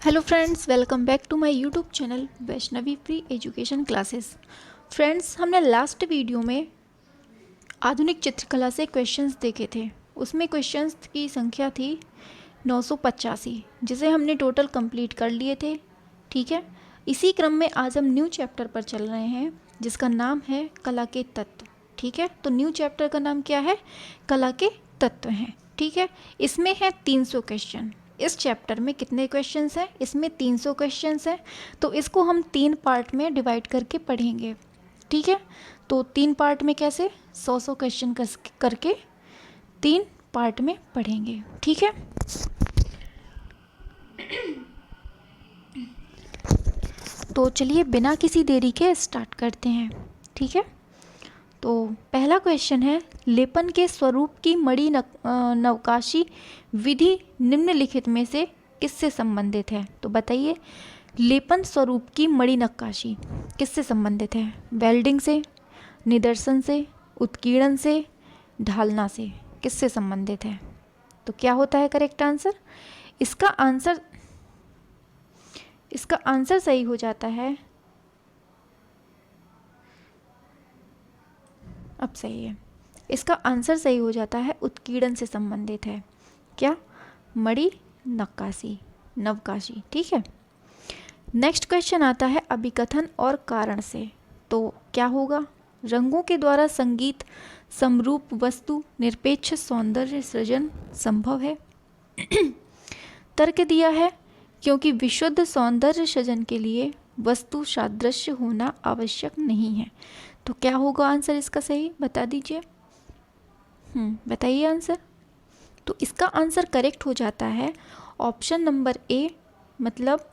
Hello friends, welcome back to my YouTube channel Vaishnavi pre education classes. Friends, हमने last video में आधुनिक चित्रकला से क्वेश्चंस देखे थे। उसमें क्वेश्चंस की संख्या थी 985, जिसे हमने टोटल कंप्लीट कर लिए थे। ठीक है, इसी क्रम में आज हम न्यू चैप्टर पर चल रहे हैं जिसका नाम है कला के तत्व। ठीक है, तो न्यू चैप्टर का नाम क्या है? कला के तत्व हैं। ठीक है, इसमें है 300 क्वेश्चन। इस चैप्टर में कितने क्वेश्चंस हैं? इसमें 300 क्वेश्चंस हैं। तो इसको हम 3 पार्ट में डिवाइड करके पढ़ेंगे। ठीक है, तो 3 पार्ट में कैसे? 100 क्वेश्चन करके 3 पार्ट में पढ़ेंगे। ठीक है, तो चलिए बिना किसी देरी के स्टार्ट करते हैं। ठीक है, तो पहला क्वेश्चन है, लेपन के स्वरूप की मणि नवकाशी विधि निम्नलिखित में से किससे संबंधित है? तो बताइए, लेपन स्वरूप की मणि नक्काशी किससे संबंधित है? वेल्डिंग से, निदर्शन से, उत्कीर्णन से, ढालना से, किससे संबंधित है? तो क्या होता है करेक्ट आंसर? इसका आंसर सही हो जाता है, अब सही है। इसका आंसर सही हो जाता है, उत्कीर्णन से संबंधित है। क्या? मणि नक्काशी, नवकाशी। ठीक है, नेक्स्ट क्वेश्चन आता है अभिकथन और कारण से। तो क्या होगा? रंगों के द्वारा संगीत समरूप वस्तु निरपेक्ष सौंदर्य सृजन संभव है। तर्क दिया है, क्योंकि विशुद्ध सौंदर्य सृजन के लिए वस्तु सादृश्य होना आवश्यक नहीं है। तो क्या होगा आंसर इसका सही? बता दीजिए। बताइए आंसर। तो इसका आंसर करेक्ट हो जाता है ऑप्शन नंबर ए, मतलब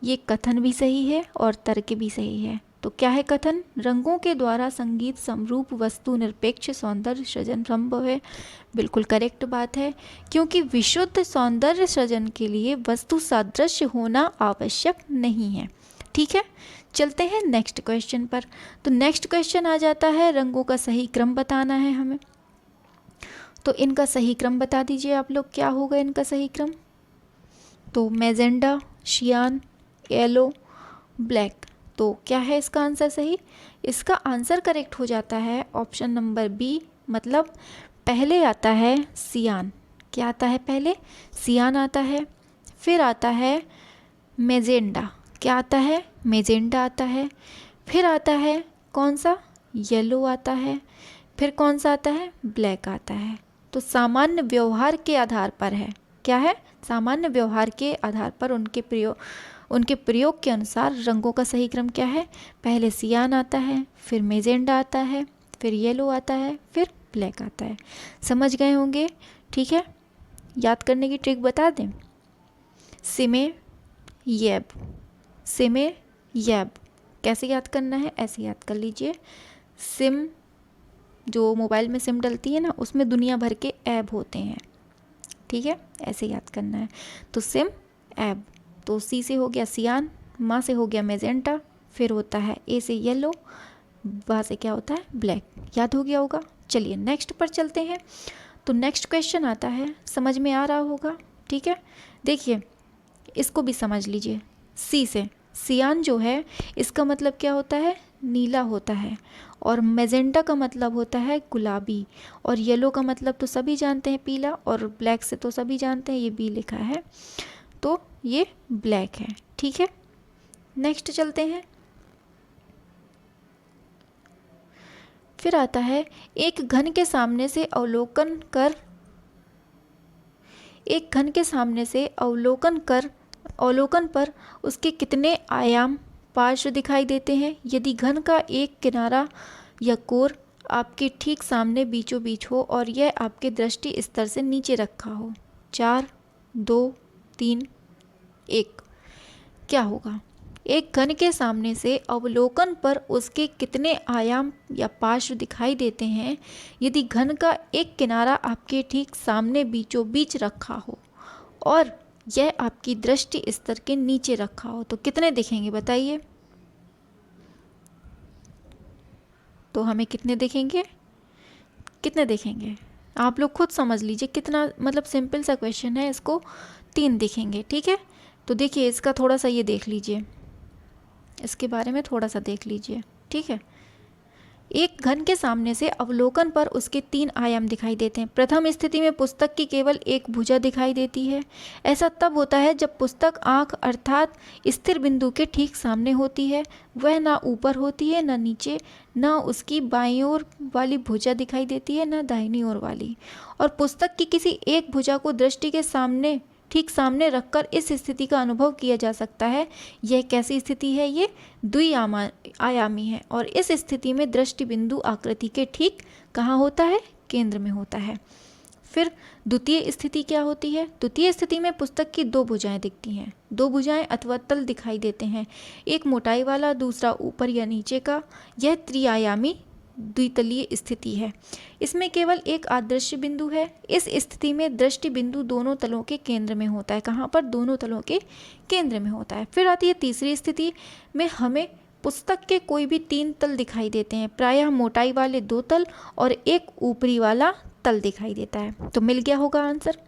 ये कथन भी सही है और तर्क भी सही है। तो क्या है कथन? रंगों के द्वारा संगीत समरूप वस्तु निरपेक्ष सौंदर्य सृजन संभव है। बिल्कुल करेक्ट बात है, क्योंकि विशुद्ध सौंदर्य सृजन के लिए वस्तु सादृश्य होना आवश्यक नहीं है। ठीक है, चलते हैं नेक्स्ट क्वेश्चन पर। तो नेक्स्ट क्वेश्चन आ जाता है, रंगों का सही क्रम बताना है हमें। तो इनका सही क्रम बता दीजिए आप लोग, क्या होगा इनका सही क्रम? तो मैजेंडा, शियान, येलो, ब्लैक। तो क्या है इसका आंसर सही? इसका आंसर करेक्ट हो जाता है ऑप्शन नंबर बी, मतलब पहले आता है सियान। क्या आता है पहले? सियान आता है, फिर आता है मैजेंडा। क्या आता है? मैजेंडा आता है, फिर आता है कौन सा? येलो आता है, फिर कौन सा आता है? ब्लैक आता है। तो सामान्य व्यवहार के आधार पर है। क्या है? सामान्य व्यवहार के आधार पर उनके प्रयोग के अनुसार रंगों का सही क्रम क्या है? पहले सियान आता है, फिर मैजेंडा आता है, फिर येलो आता है, फिर ब्लैक आता है। समझ गए होंगे? ठीक है, याद करने की ट्रिक बता दें। सिमे येब, सिमे येब कैसे याद करना है? ऐसे याद कर लीजिए। सिम, जो मोबाइल में सिम डलती है ना, उसमें दुनिया भर के ऐप होते हैं। ठीक है, ऐसे याद करना है। तो सिम ऐप, तो सी से हो गया सियान, माँ से हो गया मैजेंटा, फिर होता है ए से येलो, बा से क्या होता है? ब्लैक। याद हो गया होगा। चलिए नेक्स्ट पर चलते हैं। तो नेक्स्ट क्वेश्चन आता है, समझ में आ रहा होगा। ठीक है, देखिए इसको भी समझ लीजिए। सी से सियान जो है, इसका मतलब क्या होता है? नीला होता है। और मैजेंटा का मतलब होता है गुलाबी, और येलो का मतलब तो सभी जानते हैं पीला, और ब्लैक से तो सभी जानते हैं ये बी लिखा है, तो ये ब्लैक है। ठीक है, नेक्स्ट चलते हैं। फिर आता है, एक घन के सामने से अवलोकन पर उसके कितने आयाम पार्श्व दिखाई देते हैं यदि घन का एक किनारा या कोर आपके ठीक सामने बीचों बीच हो और यह आपके दृष्टि स्तर से नीचे रखा हो? 4, 2, 3, 1। क्या होगा? एक घन के सामने से अवलोकन पर उसके कितने आयाम या पार्श्व दिखाई देते हैं यदि घन का एक किनारा आपके ठीक सामने बीचों बीच रखा हो और यह आपकी दृष्टि स्तर के नीचे रखा हो? तो कितने दिखेंगे बताइए? तो हमें कितने दिखेंगे? कितने दिखेंगे आप लोग खुद समझ लीजिए। कितना मतलब सिंपल सा क्वेश्चन है, इसको 3 दिखेंगे। ठीक है, तो देखिए इसका थोड़ा सा ये देख लीजिए, इसके बारे में थोड़ा सा देख लीजिए, ठीक है। एक घन के सामने से अवलोकन पर उसके 3 आयाम दिखाई देते हैं। प्रथम स्थिति में पुस्तक की केवल एक भुजा दिखाई देती है। ऐसा तब होता है जब पुस्तक आँख अर्थात स्थिर बिंदु के ठीक सामने होती है। वह ना ऊपर होती है न नीचे, न उसकी बाईं ओर वाली भुजा दिखाई देती है न दाहिनी ओर वाली। और पुस्तक की किसी एक भुजा को दृष्टि के सामने ठीक सामने रखकर इस स्थिति का अनुभव किया जा सकता है। यह कैसी स्थिति है? ये द्विआयामी है और इस स्थिति में दृष्टि बिंदु आकृति के ठीक कहाँ होता है? केंद्र में होता है। फिर द्वितीय स्थिति क्या होती है? द्वितीय स्थिति में पुस्तक की 2 भुजाएं दिखती हैं। 2 भुजाएं अथवा तल दिखाई देते हैं, एक मोटाई वाला, दूसरा ऊपर या नीचे का। यह त्रिआयामी द्वितलीय स्थिति है। इसमें केवल एक अदृश्य बिंदु है। इस स्थिति में दृष्टि बिंदु दोनों तलों के केंद्र में होता है। कहाँ पर? दोनों तलों के केंद्र में होता है। फिर आती है तीसरी स्थिति में हमें पुस्तक के कोई भी 3 तल दिखाई देते हैं, प्रायः मोटाई वाले 2 तल और एक ऊपरी वाला तल दिखाई देता है। तो मिल गया होगा आंसर।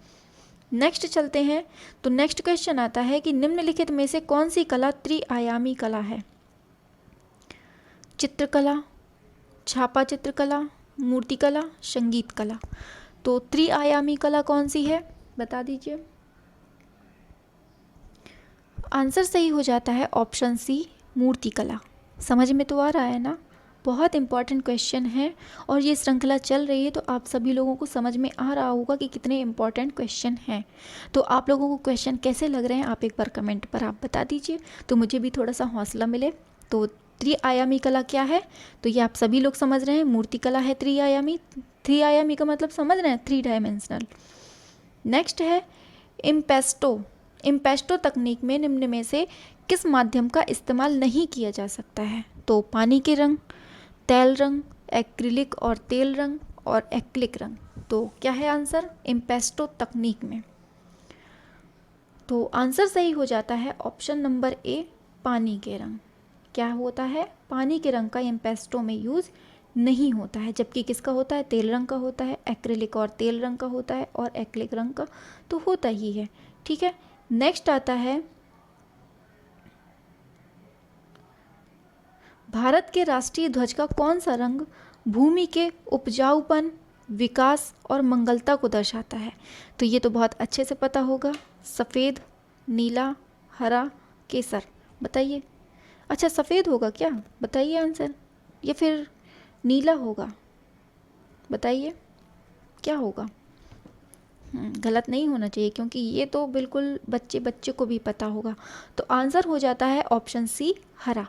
नेक्स्ट चलते हैं। तो नेक्स्ट क्वेश्चन आता है कि निम्नलिखित में से कौन सी कला त्रिआयामी कला है? चित्रकला, छापा चित्रकला, मूर्तिकला, संगीत कला। तो त्रिआयामी कला कौन सी है? बता दीजिए। आंसर सही हो जाता है ऑप्शन सी, मूर्तिकला। समझ में तो आ रहा है ना? बहुत इंपॉर्टेंट क्वेश्चन है और ये श्रृंखला चल रही है तो आप सभी लोगों को समझ में आ रहा होगा कि कितने इंपॉर्टेंट क्वेश्चन हैं। तो आप लोगों को क्वेश्चन कैसे लग रहे हैं आप एक बार कमेंट पर आप बता दीजिए, तो मुझे भी थोड़ा सा हौसला मिले। तो त्रिआयामी कला क्या है? तो ये आप सभी लोग समझ रहे हैं, मूर्तिकला है त्रिआयामी। त्रिआयामी का मतलब समझ रहे हैं, 3 डायमेंशनल। नेक्स्ट है इम्पेस्टो। इम्पेस्टो तकनीक में निम्न में से किस माध्यम का इस्तेमाल नहीं किया जा सकता है? तो पानी के रंग, तेल रंग, एक्रिलिक और तेल रंग और एक्रिलिक रंग। तो क्या है आंसर इम्पेस्टो तकनीक में? तो आंसर सही हो जाता है ऑप्शन नंबर ए, पानी के रंग। क्या होता है? पानी के रंग का इम्पेस्टो में यूज़ नहीं होता है, जबकि किसका होता है? तेल रंग का होता है। एक्रिलिक और तेल रंग का होता है और एक्रिलिक रंग का तो होता ही है, ठीक है। नेक्स्ट आता है भारत के राष्ट्रीय ध्वज का कौन सा रंग भूमि के उपजाऊपन, विकास और मंगलता को दर्शाता है? तो ये तो बहुत अच्छे से पता होगा, सफ़ेद, नीला, हरा, केसर। बताइए। अच्छा सफ़ेद होगा क्या? बताइए आंसर, या फिर नीला होगा? बताइए क्या होगा? गलत नहीं होना चाहिए क्योंकि ये तो बिल्कुल बच्चे को भी पता होगा। तो आंसर हो जाता है ऑप्शन सी, हरा।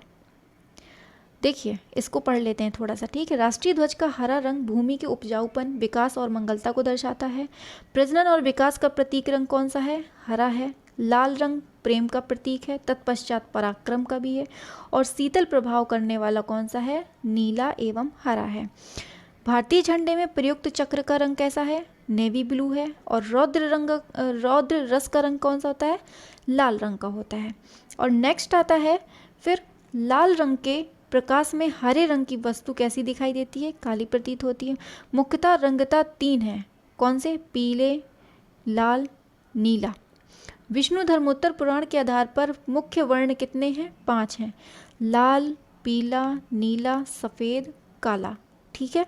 देखिए इसको पढ़ लेते हैं थोड़ा सा, ठीक है। राष्ट्रीय ध्वज का हरा रंग भूमि के उपजाऊपन, विकास और मंगलता को दर्शाता है। प्रजनन और विकास का प्रतीक रंग कौन सा है? हरा है। लाल रंग प्रेम का प्रतीक है, तत्पश्चात पराक्रम का भी है। और शीतल प्रभाव करने वाला कौन सा है? नीला एवं हरा है। भारतीय झंडे में प्रयुक्त चक्र का रंग कैसा है? नेवी ब्लू है। और रौद्र रस का रंग कौन सा होता है? लाल रंग का होता है। और नेक्स्ट आता है फिर लाल रंग के प्रकाश में हरे रंग की वस्तु कैसी दिखाई देती है? काली प्रतीत होती है। मुख्यतः रंगता 3 है, कौन से? पीले, लाल, नीला। विष्णु धर्मोत्तर पुराण के आधार पर मुख्य वर्ण कितने हैं? 5 हैं, लाल, पीला, नीला, सफ़ेद, काला। ठीक है,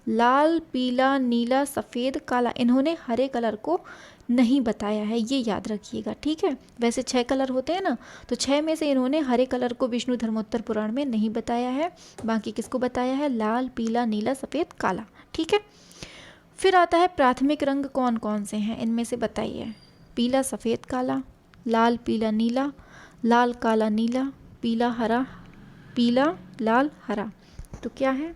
लाल, पीला, नीला, सफ़ेद, काला। इन्होंने हरे कलर को नहीं बताया है, ये याद रखिएगा, ठीक है। वैसे 6 कलर होते हैं ना, तो 6 में से इन्होंने हरे कलर को विष्णु धर्मोत्तर पुराण में नहीं बताया है। बाकी किसको बताया है? लाल, पीला, नीला, सफ़ेद, काला। ठीक है। फिर आता है प्राथमिक रंग कौन कौन से हैं, इनमें से बताइए। पीला, सफ़ेद, काला, लाल, पीला, नीला, लाल, काला, नीला, पीला, हरा, पीला, लाल, हरा। तो क्या है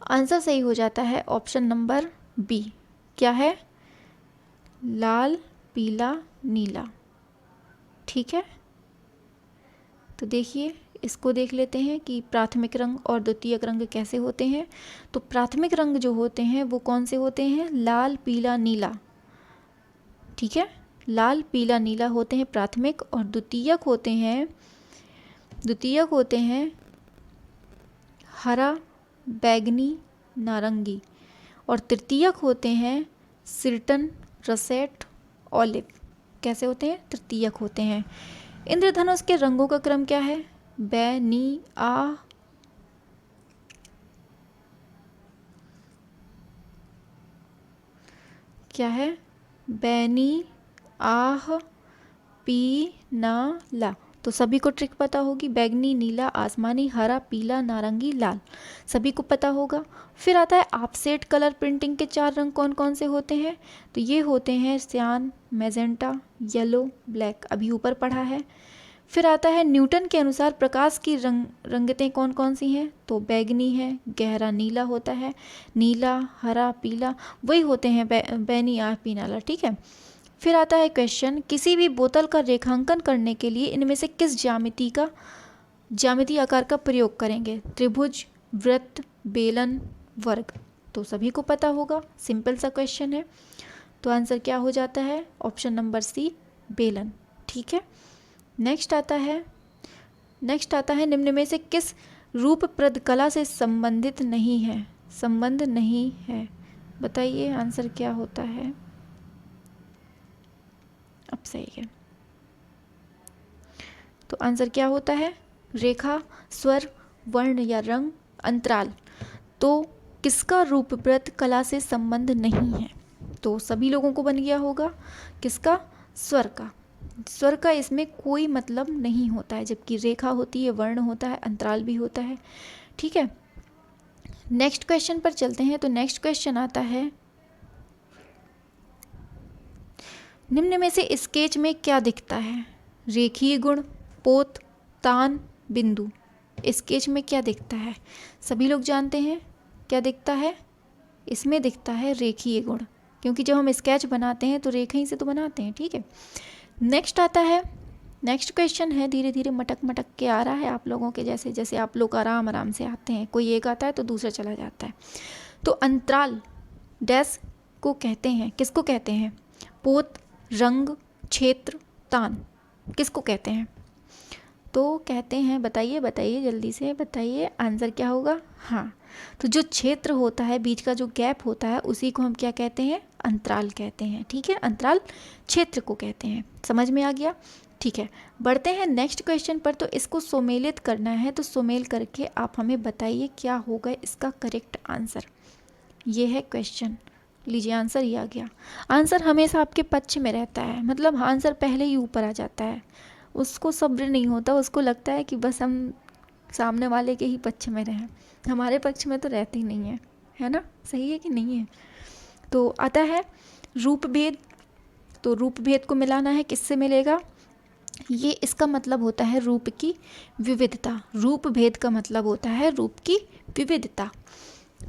आंसर? सही हो जाता है ऑप्शन नंबर बी। क्या है? लाल, पीला, नीला। ठीक है, तो देखिए इसको देख लेते हैं कि प्राथमिक रंग और द्वितीयक रंग कैसे होते हैं। तो प्राथमिक रंग जो होते हैं वो कौन से होते हैं? लाल, पीला, नीला। ठीक है, लाल, पीला, नीला होते हैं प्राथमिक। और द्वितीयक होते हैं हरा, बैगनी, नारंगी। और तृतीयक होते हैं सिरटन, रसेट, ऑलिव। कैसे होते हैं? तृतीयक होते हैं। इंद्रधनुष के रंगों का क्रम क्या है? बैनी, आ, क्या है? बैनी, आह, पी, ना, ला। तो सभी को ट्रिक पता होगी, बैगनी, नीला, आसमानी, हरा, पीला, नारंगी, लाल, सभी को पता होगा। फिर आता है ऑफसेट कलर प्रिंटिंग के 4 रंग कौन कौन से होते हैं? तो ये होते हैं सियान, मैजेंटा, येलो, ब्लैक, अभी ऊपर पढ़ा है। फिर आता है न्यूटन के अनुसार प्रकाश की रंगतें कौन कौन सी हैं? तो बैगनी है, गहरा नीला होता है, नीला, हरा, पीला, वही होते हैं बैनी, आह, पी, नाला। ठीक है। फिर आता है क्वेश्चन, किसी भी बोतल का रेखांकन करने के लिए इनमें से किस ज्यामिति आकार का प्रयोग करेंगे? त्रिभुज, वृत्त, बेलन, वर्ग। तो सभी को पता होगा, सिंपल सा क्वेश्चन है। तो आंसर क्या हो जाता है? ऑप्शन नंबर सी, बेलन। ठीक है। नेक्स्ट आता है निम्न में से किस रूपप्रद कला से संबंधित नहीं है? संबंध नहीं है, बताइए आंसर क्या होता है? अब सही है। तो आंसर क्या होता है? रेखा, स्वर, वर्ण या रंग, अंतराल। तो किसका रूपप्रद कला से संबंध नहीं है? तो सभी लोगों को बन गया होगा, किसका? स्वर का। स्वर का इसमें कोई मतलब नहीं होता है, जबकि रेखा होती है, वर्ण होता है, अंतराल भी होता है। ठीक है। नेक्स्ट क्वेश्चन पर चलते हैं। तो नेक्स्ट क्वेश्चन आता है, निम्न में से स्केच में क्या दिखता है? रेखीय गुण, पोत, तान, बिंदु। स्केच में क्या दिखता है? सभी लोग जानते हैं क्या दिखता है? इसमें दिखता है रेखीय गुण, क्योंकि जब हम स्केच बनाते हैं तो रेखा ही से तो बनाते हैं। ठीक है। नेक्स्ट आता है, नेक्स्ट क्वेश्चन है, धीरे धीरे मटक मटक के आ रहा है आप लोगों के जैसे जैसे आप लोग आराम आराम से आते हैं, कोई एक आता है तो दूसरा चला जाता है। तो अंतराल डैश को कहते हैं, किसको कहते हैं? पोत, रंग, क्षेत्र, तान, किसको कहते हैं? तो कहते हैं, बताइए बताइए जल्दी से बताइए, आंसर क्या होगा? हाँ, तो जो क्षेत्र होता है, बीच का जो गैप होता है, उसी को हम क्या कहते हैं? अंतराल कहते हैं। ठीक है, अंतराल क्षेत्र को कहते हैं। समझ में आ गया? ठीक है, बढ़ते हैं नेक्स्ट क्वेश्चन पर। तो इसको सुमेलित करना है, तो सुमेल करके आप हमें बताइए क्या होगा इसका करेक्ट आंसर। ये है क्वेश्चन, लीजिए आंसर ये आ गया। आंसर हमेशा आपके पक्ष में रहता है, मतलब आंसर पहले ही ऊपर आ जाता है। उसको सब्र नहीं होता, उसको लगता है कि बस हम सामने वाले के ही पक्ष में रहें, हमारे पक्ष में तो रहते ही नहीं है, है ना? सही है कि नहीं है? तो आता है रूप भेद। तो रूप भेद को मिलाना है, किससे मिलेगा? ये इसका मतलब होता है रूप की विविधता। रूप भेद का मतलब होता है रूप की विविधता।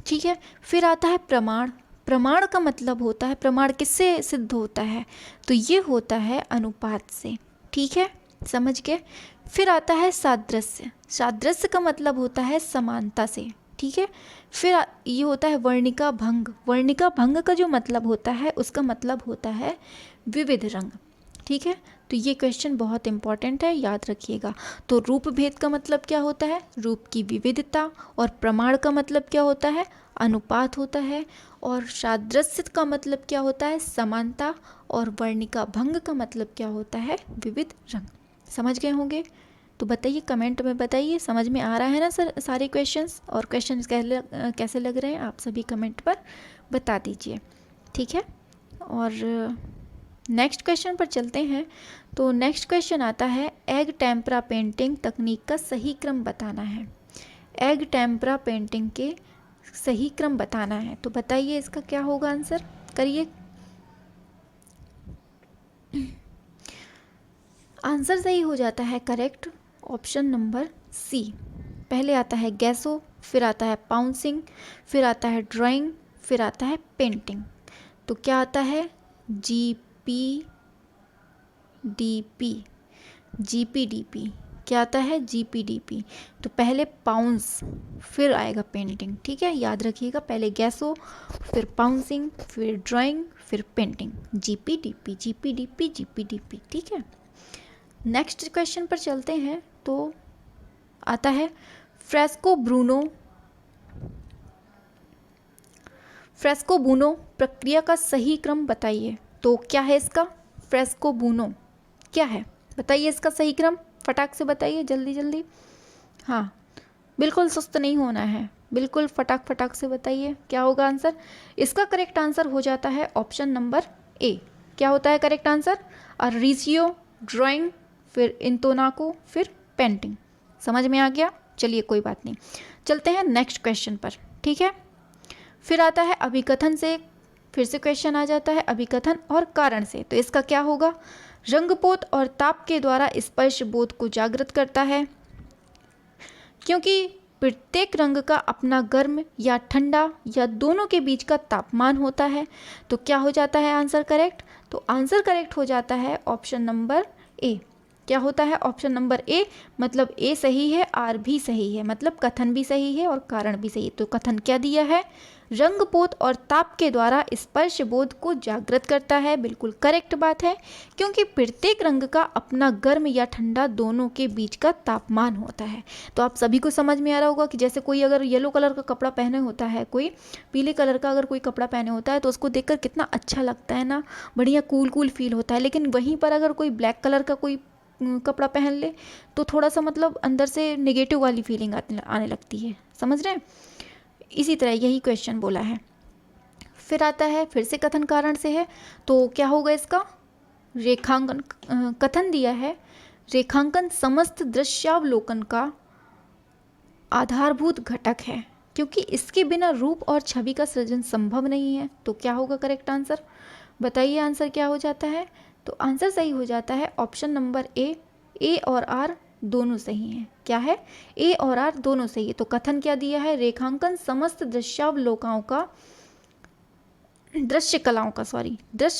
ठीक है। फिर आता है प्रमाण। प्रमाण का मतलब होता है, प्रमाण किससे सिद्ध होता है? तो ये होता है अनुपात से। ठीक है, समझ गए? फिर आता है सादृश्य। सादृश्य का मतलब होता है समानता से। ठीक है। फिर ये होता है वर्णिका भंग। वर्णिका भंग का जो मतलब होता है, उसका मतलब होता है विविध रंग। ठीक है, तो ये क्वेश्चन बहुत इंपॉर्टेंट है, याद रखिएगा। तो रूप भेद का मतलब क्या होता है? रूप की विविधता। और प्रमाण का मतलब क्या होता है? अनुपात होता है। और सादृश्य का मतलब क्या होता है? समानता। और वर्णिका भंग का मतलब क्या होता है? विविध रंग। समझ गए होंगे? तो बताइए, कमेंट में बताइए, समझ में आ रहा है ना सर सारे क्वेश्चंस? और क्वेश्चंस कैसे लग रहे हैं आप सभी कमेंट पर बता दीजिए। ठीक है, और नेक्स्ट क्वेश्चन पर चलते हैं। तो नेक्स्ट क्वेश्चन आता है, एग टेम्परा पेंटिंग तकनीक का सही क्रम बताना है। एग टेम्परा पेंटिंग के सही क्रम बताना है, तो बताइए इसका क्या होगा आंसर, करिए। आंसर सही हो जाता है करेक्ट, ऑप्शन नंबर सी। पहले आता है गैसो, फिर आता है पाउंसिंग, फिर आता है ड्राइंग, फिर आता है पेंटिंग। तो क्या आता है? GPDP। GPDP क्या आता है? GPDP। तो पहले पाउंस, फिर आएगा पेंटिंग। ठीक है, याद रखिएगा, पहले गैसो, फिर पाउंसिंग, फिर ड्राइंग, फिर पेंटिंग। GPDP GPDP GPDP। ठीक है, नेक्स्ट क्वेश्चन पर चलते हैं। तो आता है फ्रेस्को ब्रूनो प्रक्रिया का सही क्रम बताइए। तो क्या है इसका? फ्रेस्को भूनो क्या है? बताइए इसका सही क्रम, फटाक से बताइए जल्दी जल्दी। हाँ, बिल्कुल सुस्त नहीं होना है, बिल्कुल फटाक फटाक से बताइए क्या होगा आंसर। इसका करेक्ट आंसर हो जाता है ऑप्शन नंबर ए। क्या होता है करेक्ट आंसर? अरिजियो, ड्राइंग, फिर इंतोनाको, फिर पेंटिंग। समझ में आ गया? चलिए कोई बात नहीं, चलते हैं नेक्स्ट क्वेश्चन पर, ठीक है। फिर आता है अभिकथन से, फिर से क्वेश्चन आ जाता है अभिकथन और कारण से। तो इसका क्या होगा? रंगपोत और ताप के द्वारा स्पर्श बोध को जागृत करता है, क्योंकि प्रत्येक रंग का अपना गर्म या ठंडा या दोनों के बीच का तापमान होता है। तो क्या हो जाता है आंसर करेक्ट? तो आंसर करेक्ट हो जाता है ऑप्शन नंबर ए। क्या होता है ऑप्शन नंबर ए, मतलब ए सही है, आर भी सही है, मतलब कथन भी सही है और कारण भी सही है। तो कथन क्या दिया है? रंगपोत और ताप के द्वारा स्पर्श बोध को जागृत करता है, बिल्कुल करेक्ट बात है, क्योंकि प्रत्येक रंग का अपना गर्म या ठंडा दोनों के बीच का तापमान होता है। तो आप सभी को समझ में आ रहा होगा कि जैसे कोई अगर येलो कलर का कपड़ा पहने होता है, कोई पीले कलर का अगर कोई कपड़ा पहने होता है तो उसको देखकर कितना अच्छा लगता है ना, बढ़िया कूल कूल फील होता है। लेकिन वहीं पर अगर कोई ब्लैक कलर का कोई कपड़ा पहन ले तो थोड़ा सा मतलब अंदर से नेगेटिव वाली फीलिंग आने लगती है, समझ रहे हैं? इसी तरह यही क्वेश्चन बोला है। फिर आता है, फिर से कथन कारण से है, तो क्या होगा इसका? रेखांकन, कथन दिया है रेखांकन समस्त दृश्यावलोकन का आधारभूत घटक है, क्योंकि इसके बिना रूप और छवि का सृजन संभव नहीं है। तो क्या होगा करेक्ट आंसर? बताइए आंसर क्या हो जाता है? तो आंसर सही हो जाता है ऑप्शन नंबर ए। ए और आर दोनों सही हैं। क्या है? ए और आर दोनों सही है। तो कथन क्या दिया है? रेखांकन समस्त दृश्य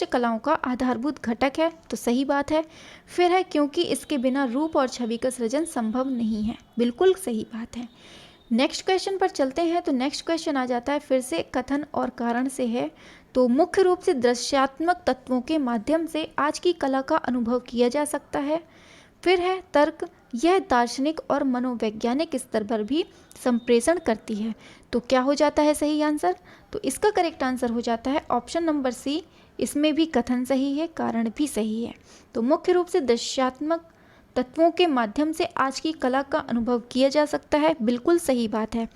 कलाओं का आधारभूत घटक है। तो सही बात है। फिर है क्योंकि इसके बिना रूप और छवि का सृजन संभव नहीं है, बिल्कुल सही बात है। नेक्स्ट क्वेश्चन पर चलते हैं। तो नेक्स्ट क्वेश्चन आ जाता है फिर से कथन और कारण से है। तो मुख्य रूप से दृश्यात्मक तत्वों के माध्यम से आज की कला का अनुभव किया जा सकता है। फिर है तर्क, यह दार्शनिक और मनोवैज्ञानिक स्तर पर भी संप्रेषण करती है। तो क्या हो जाता है सही आंसर? तो इसका करेक्ट आंसर हो जाता है ऑप्शन नंबर सी। इसमें भी कथन सही है, कारण भी सही है। तो मुख्य रूप से दृश्यात्मक तत्वों के माध्यम से आज की कला का अनुभव किया जा सकता है, बिल्कुल सही बात है।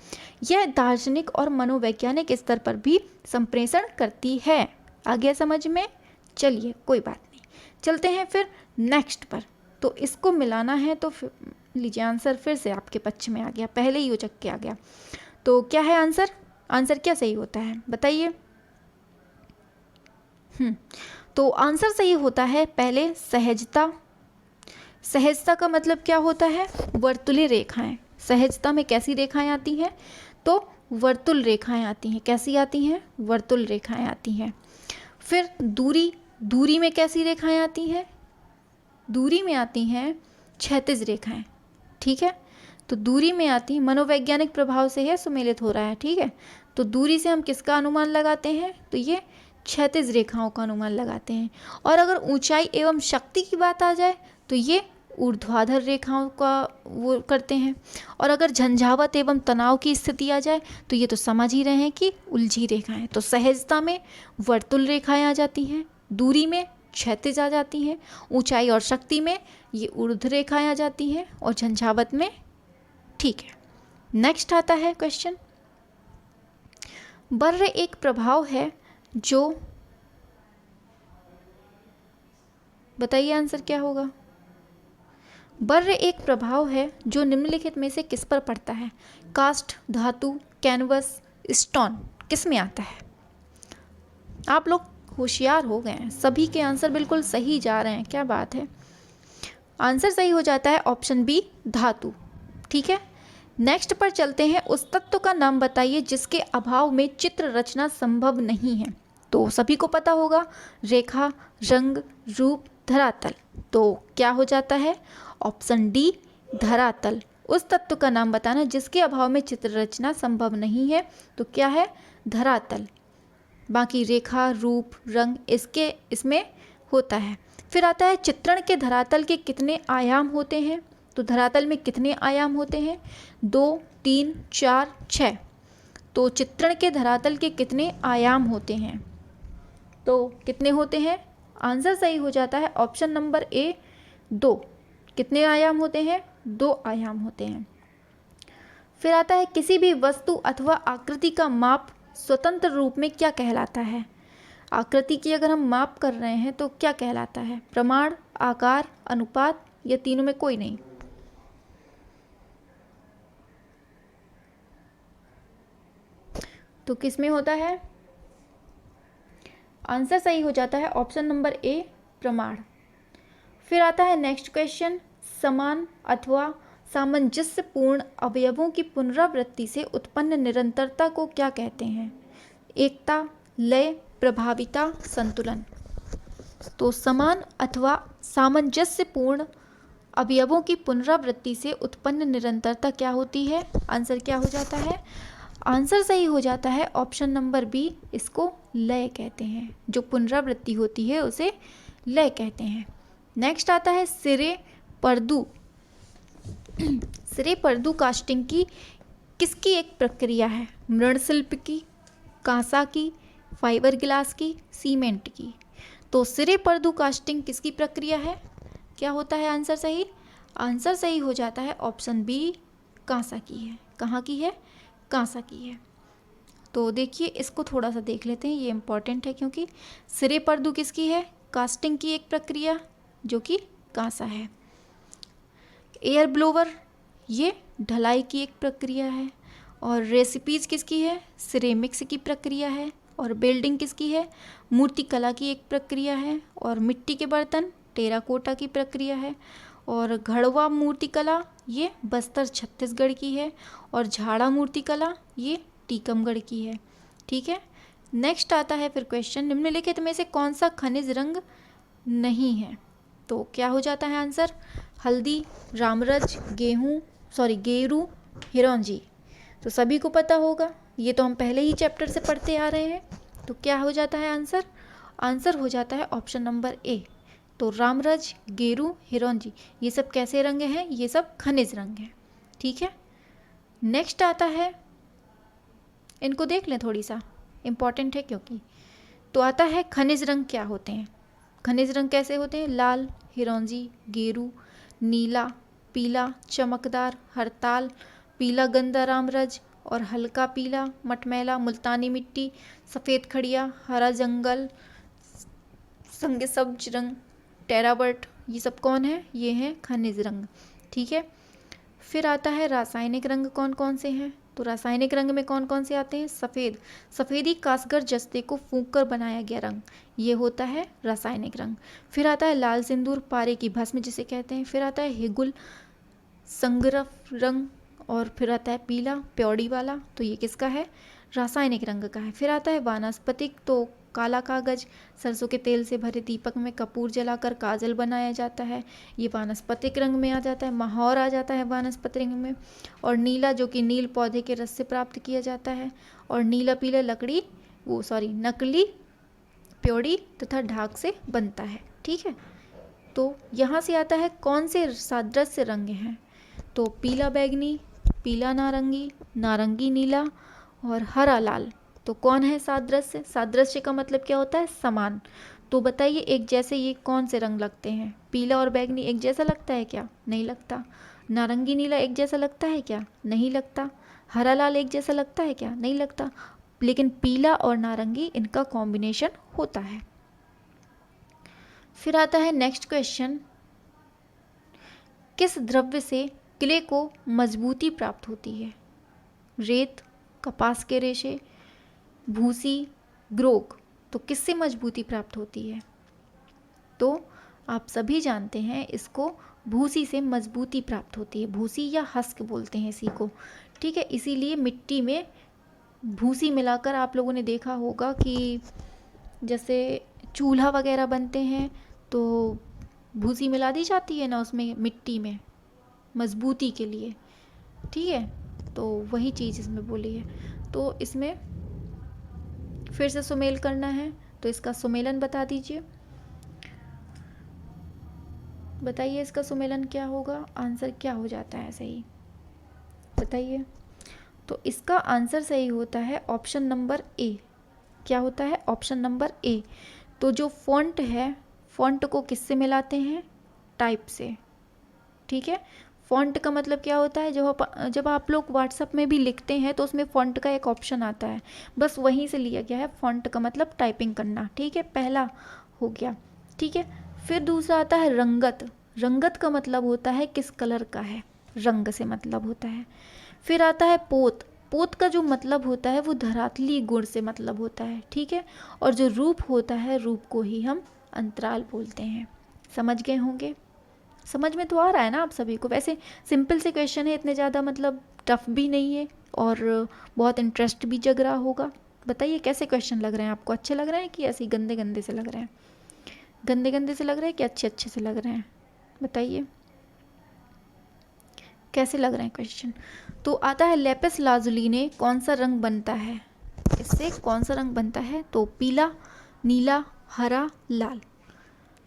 यह दार्शनिक और मनोवैज्ञानिक स्तर पर भी संप्रेषण करती है। आ गया समझ में? चलिए कोई बात नहीं, चलते हैं फिर नेक्स्ट पर। तो इसको मिलाना है तो लीजिए आंसर फिर से आपके पक्ष में आ गया, पहले ही उचक के आ गया। तो क्या है आंसर? आंसर क्या सही होता है बताइए? तो आंसर सही होता है पहले सहजता। सहजता का मतलब क्या होता है? वर्तुली रेखाएं। सहजता में कैसी रेखाएं आती हैं? तो वर्तुल रेखाएं आती हैं। कैसी आती हैं? वर्तुल रेखाएं आती हैं। फिर दूरी, दूरी में कैसी रेखाएं आती हैं? दूरी में आती हैं क्षैतिज रेखाएं, ठीक है। तो दूरी में आती, मनोवैज्ञानिक प्रभाव से है सुमेलित हो रहा है, ठीक है। तो दूरी से हम किसका अनुमान लगाते हैं? तो ये क्षैतिज रेखाओं का अनुमान लगाते हैं। और अगर ऊंचाई एवं शक्ति की बात आ जाए तो ये ऊर्ध्वाधर रेखाओं का वो करते हैं। और अगर झंझावत एवं तनाव की स्थिति आ जाए तो ये तो समझ ही रहे हैं कि उलझी रेखाएं। तो सहजता में वर्तुल रेखाएं आ जाती हैं, दूरी में क्षैतिज आ जाती हैं, ऊंचाई और शक्ति में ये ऊर्ध्व रेखाएं आ जाती हैं, और झंझावत में, ठीक है। नेक्स्ट आता है क्वेश्चन, बर्र एक प्रभाव है जो, बताइए आंसर क्या होगा? बर्र एक प्रभाव है जो निम्नलिखित में से किस पर पड़ता है? कास्ट, धातु, कैनवस, स्टोन, किस में आता है? आप लोग होशियार हो गए हैं, सभी के आंसर बिल्कुल सही जा रहे हैं, क्या बात है। आंसर सही हो जाता है ऑप्शन बी, धातु, ठीक है। नेक्स्ट पर चलते हैं, उस तत्व का नाम बताइए जिसके अभाव में चित्र रचना संभव नहीं है। तो सभी को पता होगा, रेखा, रंग, रूप, धरातल। तो क्या हो जाता है? ऑप्शन डी, धरातल। उस तत्व का नाम बताना जिसके अभाव में चित्र रचना संभव नहीं है। तो क्या है? धरातल। बाकी रेखा, रूप, रंग इसमें होता है। फिर आता है चित्रण के धरातल के कितने आयाम होते हैं? तो धरातल में कितने आयाम होते हैं? 2, 3, 4, 6। तो चित्रण के धरातल के कितने आयाम होते हैं? तो कितने होते हैं? आंसर सही हो जाता है ऑप्शन नंबर ए 2। कितने आयाम होते हैं? 2 आयाम होते हैं। फिर आता है किसी भी वस्तु अथवा आकृति का माप स्वतंत्र रूप में क्या कहलाता है? आकृति की अगर हम माप कर रहे हैं तो क्या कहलाता है? प्रमाण, आकार, अनुपात या तीनों में कोई नहीं? तो किस में होता है? आंसर सही हो जाता है ऑप्शन नंबर ए प्रमाण। फिर आता है नेक्स्ट क्वेश्चन, समान अथवा सामंजस्यपूर्ण अवयवों की पुनरावृत्ति से उत्पन्न निरंतरता को क्या कहते हैं? एकता, लय, प्रभाविता, संतुलन। तो समान अथवा सामंजस्यपूर्ण अवयवों की पुनरावृत्ति से उत्पन्न निरंतरता क्या होती है? आंसर क्या हो जाता है? आंसर सही हो जाता है ऑप्शन नंबर बी, इसको लय कहते हैं। जो पुनरावृत्ति होती है उसे लय कहते हैं। नेक्स्ट आता है सिरे पर्दू। सिरे पर्दू कास्टिंग की किसकी एक प्रक्रिया है? मृणशिल्प की, कांसा की, फाइबर ग्लास की, सीमेंट की। तो सिरे पर्दू कास्टिंग किसकी प्रक्रिया है? क्या होता है आंसर सही? आंसर सही हो जाता है ऑप्शन बी, कांसा की है। कहाँ की है? कांसा की है। तो देखिए इसको थोड़ा सा देख लेते हैं, ये इम्पॉर्टेंट है क्योंकि सिरे पर्दू किसकी है? कास्टिंग की एक प्रक्रिया जो कि कांसा है। एयर ब्लोवर ये ढलाई की एक प्रक्रिया है। और रेसिपीज किसकी है? सिरेमिक्स की प्रक्रिया है। और बिल्डिंग किसकी है? मूर्तिकला की एक प्रक्रिया है। और मिट्टी के बर्तन टेराकोटा की प्रक्रिया है। और घड़वा मूर्तिकला ये बस्तर छत्तीसगढ़ की है। और झाड़ा मूर्तिकला ये टीकमगढ़ की है। ठीक है, नेक्स्ट आता है फिर क्वेश्चन, निम्नलिखित में से कौन सा खनिज रंग नहीं है? तो क्या हो जाता है आंसर? हल्दी, रामरज, गेरू, हिरौंजी। तो सभी को पता होगा, ये तो हम पहले ही चैप्टर से पढ़ते आ रहे हैं। तो क्या हो जाता है आंसर? आंसर हो जाता है ऑप्शन नंबर ए। तो रामरज, गेरू, हिरौंजी ये सब कैसे रंग हैं? ये सब खनिज रंग हैं। ठीक है, नेक्स्ट आता है, इनको देख लें, थोड़ी सा इम्पॉर्टेंट है क्योंकि। तो आता है खनिज रंग क्या होते हैं? खनिज रंग कैसे होते हैं? लाल, हिरौंजी, गेरू, नीला, पीला, चमकदार, हरताल, पीला गंदा रामरज और हल्का पीला मटमैला, मुल्तानी मिट्टी, सफ़ेद खड़िया, हरा जंगल, संग सब्ज रंग, टेराबर्ट। ये सब कौन है? ये हैं खनिज रंग। ठीक है, फिर आता है रासायनिक रंग कौन कौन से हैं? तो रासायनिक रंग में कौन कौन से आते हैं? सफ़ेद, सफ़ेदी कासगर जस्ते को फूंक कर बनाया गया रंग, ये होता है रासायनिक रंग। फिर आता है लाल सिंदूर, पारे की भस्म जिसे कहते हैं। फिर आता है हिगुल, संगरफ रंग। और फिर आता है पीला, प्योड़ी वाला, तो ये किसका है? रासायनिक रंग का है। फिर आता है वानस्पतिक, तो काला कागज, सरसों के तेल से भरे दीपक में कपूर जलाकर काजल बनाया जाता है, ये वानस्पतिक रंग में आ जाता है। महाौर आ जाता है वानस्पतिक रंग में। और नीला जो कि नील पौधे के रस से प्राप्त किया जाता है। और नीला पीला नकली प्योड़ी तथा ढाक से बनता है। ठीक है, तो यहाँ से आता है कौन से सादृश्य रंग हैं? तो पीला बैगनी, पीला नारंगी, नारंगी नीला और हरा लाल। तो कौन है सादृश्य? सादृश्य का मतलब क्या होता है? समान। तो बताइए एक जैसे ये कौन से रंग लगते हैं? पीला और बैगनी एक जैसा लगता है क्या? नहीं लगता। नारंगी नीला एक जैसा लगता है क्या? नहीं लगता। हरा लाल एक जैसा लगता है क्या? नहीं लगता। लेकिन पीला और नारंगी इनका कॉम्बिनेशन होता है। फिर आता है नेक्स्ट क्वेश्चन, किस द्रव्य से क्ले को मजबूती प्राप्त होती है? रेत, कपास के रेशे, भूसी, ग्रोक। तो किससे मजबूती प्राप्त होती है? तो आप सभी जानते हैं इसको, भूसी से मजबूती प्राप्त होती है। भूसी या हस्क बोलते हैं इसी को। ठीक है, इसीलिए मिट्टी में भूसी मिलाकर आप लोगों ने देखा होगा कि जैसे चूल्हा वगैरह बनते हैं तो भूसी मिला दी जाती है ना उसमें, मिट्टी में, मजबूती के लिए। ठीक है, तो वही चीज़ इसमें बोली है। तो इसमें फिर से सुमेल करना है, तो इसका सुमेलन बता दीजिए। बताइए इसका सुमेलन क्या होगा? आंसर क्या हो जाता है सही? बताइए। तो इसका आंसर सही होता है ऑप्शन नंबर ए। क्या होता है? Option number A. तो जो फॉन्ट है फॉन्ट को किससे मिलाते हैं? टाइप से, ठीक है। फॉन्ट का मतलब क्या होता है? जब आप लोग व्हाट्सएप में भी लिखते हैं तो उसमें फॉन्ट का एक ऑप्शन आता है, बस वहीं से लिया गया है। फॉन्ट का मतलब टाइपिंग करना, ठीक है, पहला हो गया, ठीक है। फिर दूसरा आता है रंगत। रंगत का मतलब होता है किस कलर का है, रंग से मतलब होता है। फिर आता है पोत। पोत का जो मतलब होता है वो धरातली गुण से मतलब होता है, ठीक है। और जो रूप होता है, रूप को ही हम अंतराल बोलते हैं। समझ गए होंगे? समझ में तो आ रहा है ना आप सभी को? वैसे सिंपल से क्वेश्चन है, इतने ज़्यादा मतलब टफ भी नहीं है और बहुत इंटरेस्ट भी जग रहा होगा। बताइए कैसे क्वेश्चन लग रहे हैं आपको? अच्छे लग रहे हैं कि ऐसे ही गंदे गंदे से लग रहे हैं? गंदे गंदे से लग रहे हैं कि अच्छे अच्छे से लग रहे हैं? बताइए कैसे लग रहे हैं क्वेश्चन। तो आता है लेपिस लाजुली ने कौन सा रंग बनता है? इससे कौन सा रंग बनता है? तो पीला, नीला, हरा, लाल।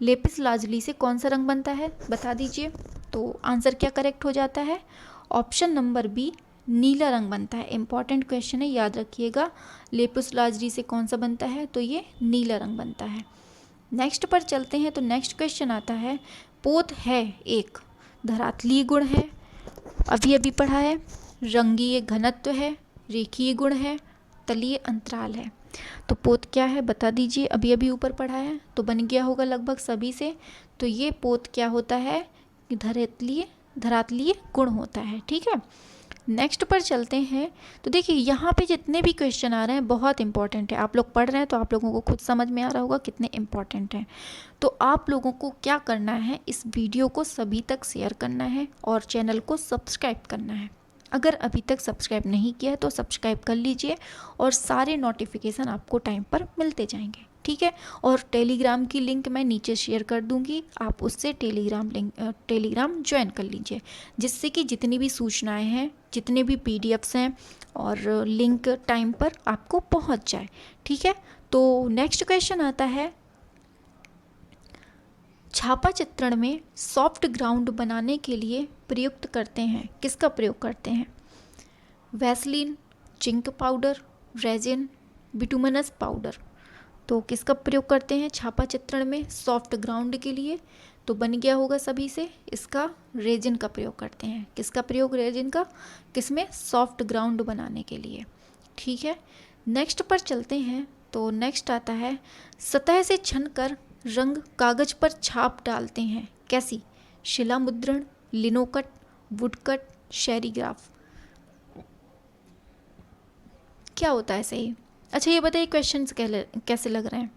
लेपिस लाजुली से कौन सा रंग बनता है, बता दीजिए। तो आंसर क्या करेक्ट हो जाता है? ऑप्शन नंबर बी, नीला रंग बनता है। इंपॉर्टेंट क्वेश्चन है, याद रखिएगा। लेपिस लाजुली से कौन सा बनता है? तो ये नीला रंग बनता है। नेक्स्ट पर चलते हैं। तो नेक्स्ट क्वेश्चन आता है, पोत है एक धरातलीय गुण है, अभी अभी पढ़ा है। रंगीय घनत्व है, रेखीय गुण है, तलीय अंतराल है। तो पोत क्या है बता दीजिए, अभी अभी ऊपर पढ़ा है तो बन गया होगा लगभग सभी से। तो ये पोत क्या होता है? धरातलीय गुण होता है, ठीक है। नेक्स्ट पर चलते हैं। तो देखिए यहाँ पे जितने भी क्वेश्चन आ रहे हैं बहुत इंपॉर्टेंट है। आप लोग पढ़ रहे हैं तो आप लोगों को खुद समझ में आ रहा होगा कितने इंपॉर्टेंट हैं। तो आप लोगों को क्या करना है, इस वीडियो को सभी तक शेयर करना है और चैनल को सब्सक्राइब करना है। अगर अभी तक सब्सक्राइब नहीं किया है तो सब्सक्राइब कर लीजिए और सारे नोटिफिकेशन आपको टाइम पर मिलते जाएंगे, ठीक है। और टेलीग्राम की लिंक मैं नीचे शेयर कर दूंगी, आप उससे टेलीग्राम ज्वाइन कर लीजिए, जिससे कि जितनी भी सूचनाएं हैं, जितने भी पीडीएफ्स हैं और लिंक टाइम पर आपको पहुंच जाए, ठीक है। तो नेक्स्ट क्वेश्चन आता है, छापा चित्रण में सॉफ्ट ग्राउंड बनाने के लिए प्रयुक्त करते हैं, किसका प्रयोग करते हैं? Vaseline, zinc powder, resin, bituminous powder. तो किसका प्रयोग करते हैं छापा चित्रण में सॉफ्ट ग्राउंड के लिए? तो बन गया होगा सभी से, इसका रेजिन का प्रयोग करते हैं। किसका प्रयोग? रेजिन का, किसमें? सॉफ्ट ग्राउंड बनाने के लिए, ठीक है। नेक्स्ट पर चलते हैं। तो नेक्स्ट आता है, सतह से छनकर रंग कागज पर छाप डालते हैं, कैसी? शिला मुद्रण, लिनोकट, वुडकट, शेरीग्राफ। क्या होता है सही? अच्छा ये बताइए क्वेश्चंस कैसे लग रहे हैं?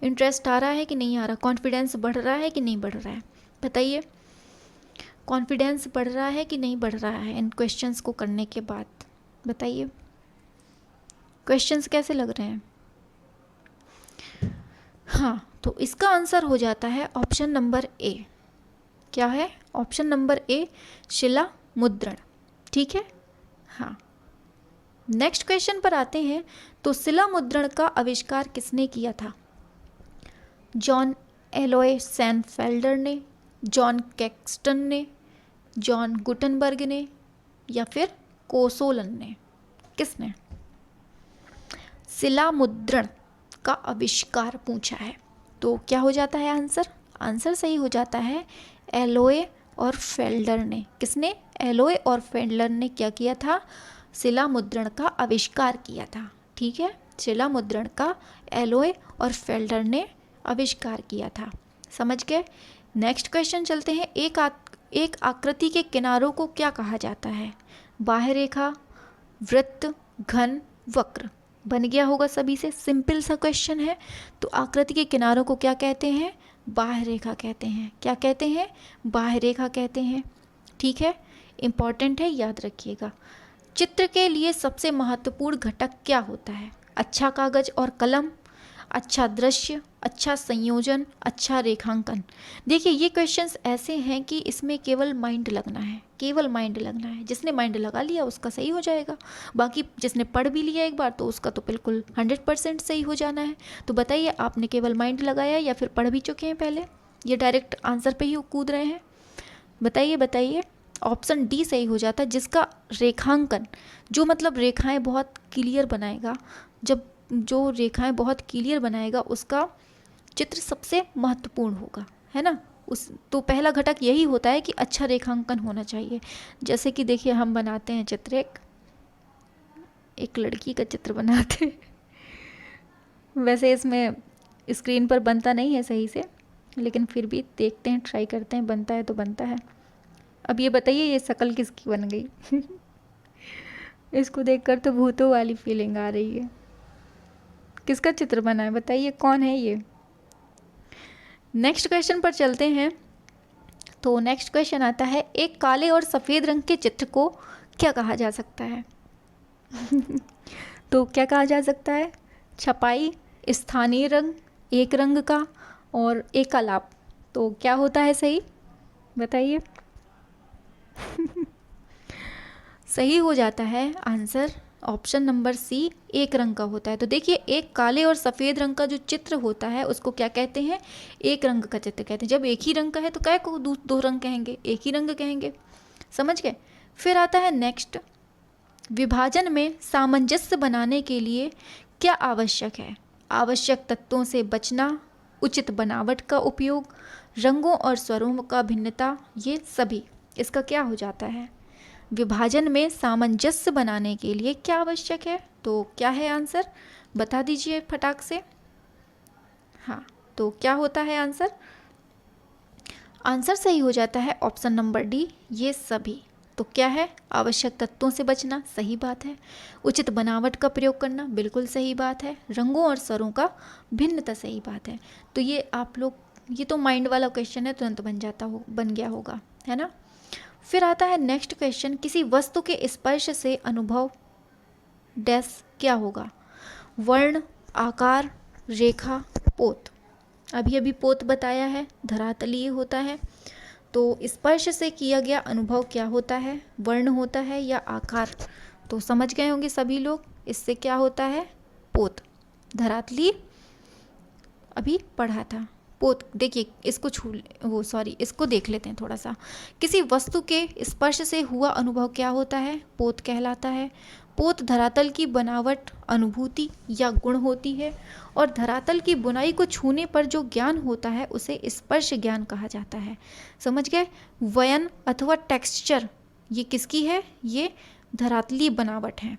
इंटरेस्ट आ रहा है कि नहीं आ रहा? कॉन्फिडेंस बढ़ रहा है कि नहीं बढ़ रहा है? बताइए, कॉन्फिडेंस बढ़ रहा है कि नहीं बढ़ रहा है इन क्वेश्चंस को करने के बाद? बताइए क्वेश्चंस कैसे लग रहे हैं? हाँ, तो इसका आंसर हो जाता है ऑप्शन नंबर ए। क्या है? ऑप्शन नंबर ए, शिला मुद्रण, ठीक है। हाँ, नेक्स्ट क्वेश्चन पर आते हैं। तो शिला मुद्रण का आविष्कार किसने किया था? जॉन एलोय सैनफेल्डर ने, जॉन कैक्सटन ने, जॉन गुटनबर्ग ने, या फिर कोसोलन ने? किसने शिला मुद्रण का आविष्कार पूछा है? तो क्या हो जाता है आंसर? आंसर सही हो जाता है एलोय और फेल्डर ने। किसने? एलोय और फेल्डर ने क्या किया था? शिला मुद्रण का आविष्कार किया था, ठीक है। शिला मुद्रण का एलोय और फेल्डर ने आविष्कार किया था, समझ गए। नेक्स्ट क्वेश्चन चलते हैं। एक आकृति के किनारों को क्या कहा जाता है? बाह्य रेखा, वृत्त, घन, वक्र। बन गया होगा सभी से, सिंपल सा क्वेश्चन है। तो आकृति के किनारों को क्या कहते हैं? बाह्य रेखा कहते हैं। क्या कहते हैं? बाह्य रेखा कहते हैं, ठीक है। इंपॉर्टेंट है, याद रखिएगा। चित्र के लिए सबसे महत्वपूर्ण घटक क्या होता है? अच्छा कागज और कलम, अच्छा दृश्य, अच्छा संयोजन, अच्छा रेखांकन। देखिए ये क्वेश्चंस ऐसे हैं कि इसमें केवल माइंड लगना है, केवल माइंड लगना है। जिसने माइंड लगा लिया उसका सही हो जाएगा, बाकी जिसने पढ़ भी लिया एक बार तो उसका तो बिल्कुल 100% सही हो जाना है। तो बताइए, आपने केवल माइंड लगाया या फिर पढ़ भी चुके हैं पहले, ये डायरेक्ट आंसर पे ही कूद रहे हैं? बताइए। ऑप्शन डी सही हो जाता है, जिसका रेखांकन, जो मतलब रेखाएं बहुत क्लियर बनाएगा, जब जो रेखाएं बहुत क्लियर बनाएगा उसका चित्र सबसे महत्वपूर्ण होगा, है ना। उस तो पहला घटक यही होता है कि अच्छा रेखांकन होना चाहिए। जैसे कि देखिए हम बनाते हैं चित्र, एक लड़की का चित्र बनाते हैं। वैसे इसमें स्क्रीन पर बनता नहीं है सही से, लेकिन फिर भी देखते हैं, ट्राई करते हैं, बनता है तो बनता है। अब ये बताइए ये शक्ल किसकी बन गई? इसको देखकर तो भूतों वाली फीलिंग आ रही है। किसका चित्र बना है बताइए, कौन है ये? नेक्स्ट क्वेश्चन पर चलते हैं। तो नेक्स्ट क्वेश्चन आता है, एक काले और सफ़ेद रंग के चित्र को क्या कहा जा सकता है? तो क्या कहा जा सकता है? छपाई, स्थानीय रंग, एक रंग का और एकालाप। तो क्या होता है सही, बताइए? सही हो जाता है आंसर ऑप्शन नंबर सी, एक रंग का होता है। तो देखिए एक काले और सफ़ेद रंग का जो चित्र होता है उसको क्या कहते हैं? एक रंग का चित्र कहते हैं। जब एक ही रंग का है तो क्या को दो रंग कहेंगे? एक ही रंग कहेंगे, समझ गए। फिर आता है नेक्स्ट, विभाजन में सामंजस्य बनाने के लिए क्या आवश्यक है? आवश्यक तत्वों से बचना, उचित बनावट का उपयोग, रंगों और स्वरों का भिन्नता, ये सभी। इसका क्या हो जाता है? विभाजन में सामंजस्य बनाने के लिए क्या आवश्यक है? तो क्या है आंसर, बता दीजिए फटाक से। हाँ, तो क्या होता है आंसर? आंसर सही हो जाता है ऑप्शन नंबर डी, ये सभी। तो क्या है? आवश्यक तत्वों से बचना, सही बात है। उचित बनावट का प्रयोग करना, बिल्कुल सही बात है। रंगों और स्वरों का भिन्नता, सही बात है। तो ये आप लोग, ये तो माइंड वाला क्वेश्चन है, तुरंत बन गया होगा, है ना। फिर आता है नेक्स्ट क्वेश्चन, किसी वस्तु के स्पर्श से अनुभव डैश क्या होगा? वर्ण, आकार, रेखा, पोत। अभी पोत बताया है, धरातलीय होता है। तो स्पर्श से किया गया अनुभव क्या होता है? वर्ण होता है या आकार? तो समझ गए होंगे सभी लोग, इससे क्या होता है? पोत, धरातलीय अभी पढ़ा था। पोत, देखिए इसको इसको देख लेते हैं थोड़ा सा। किसी वस्तु के स्पर्श से हुआ अनुभव क्या होता है? पोत कहलाता है। पोत धरातल की बनावट, अनुभूति या गुण होती है, और धरातल की बुनाई को छूने पर जो ज्ञान होता है उसे स्पर्श ज्ञान कहा जाता है। समझ गए? वयन अथवा टेक्सचर, ये किसकी है? ये धरातलीय बनावट है,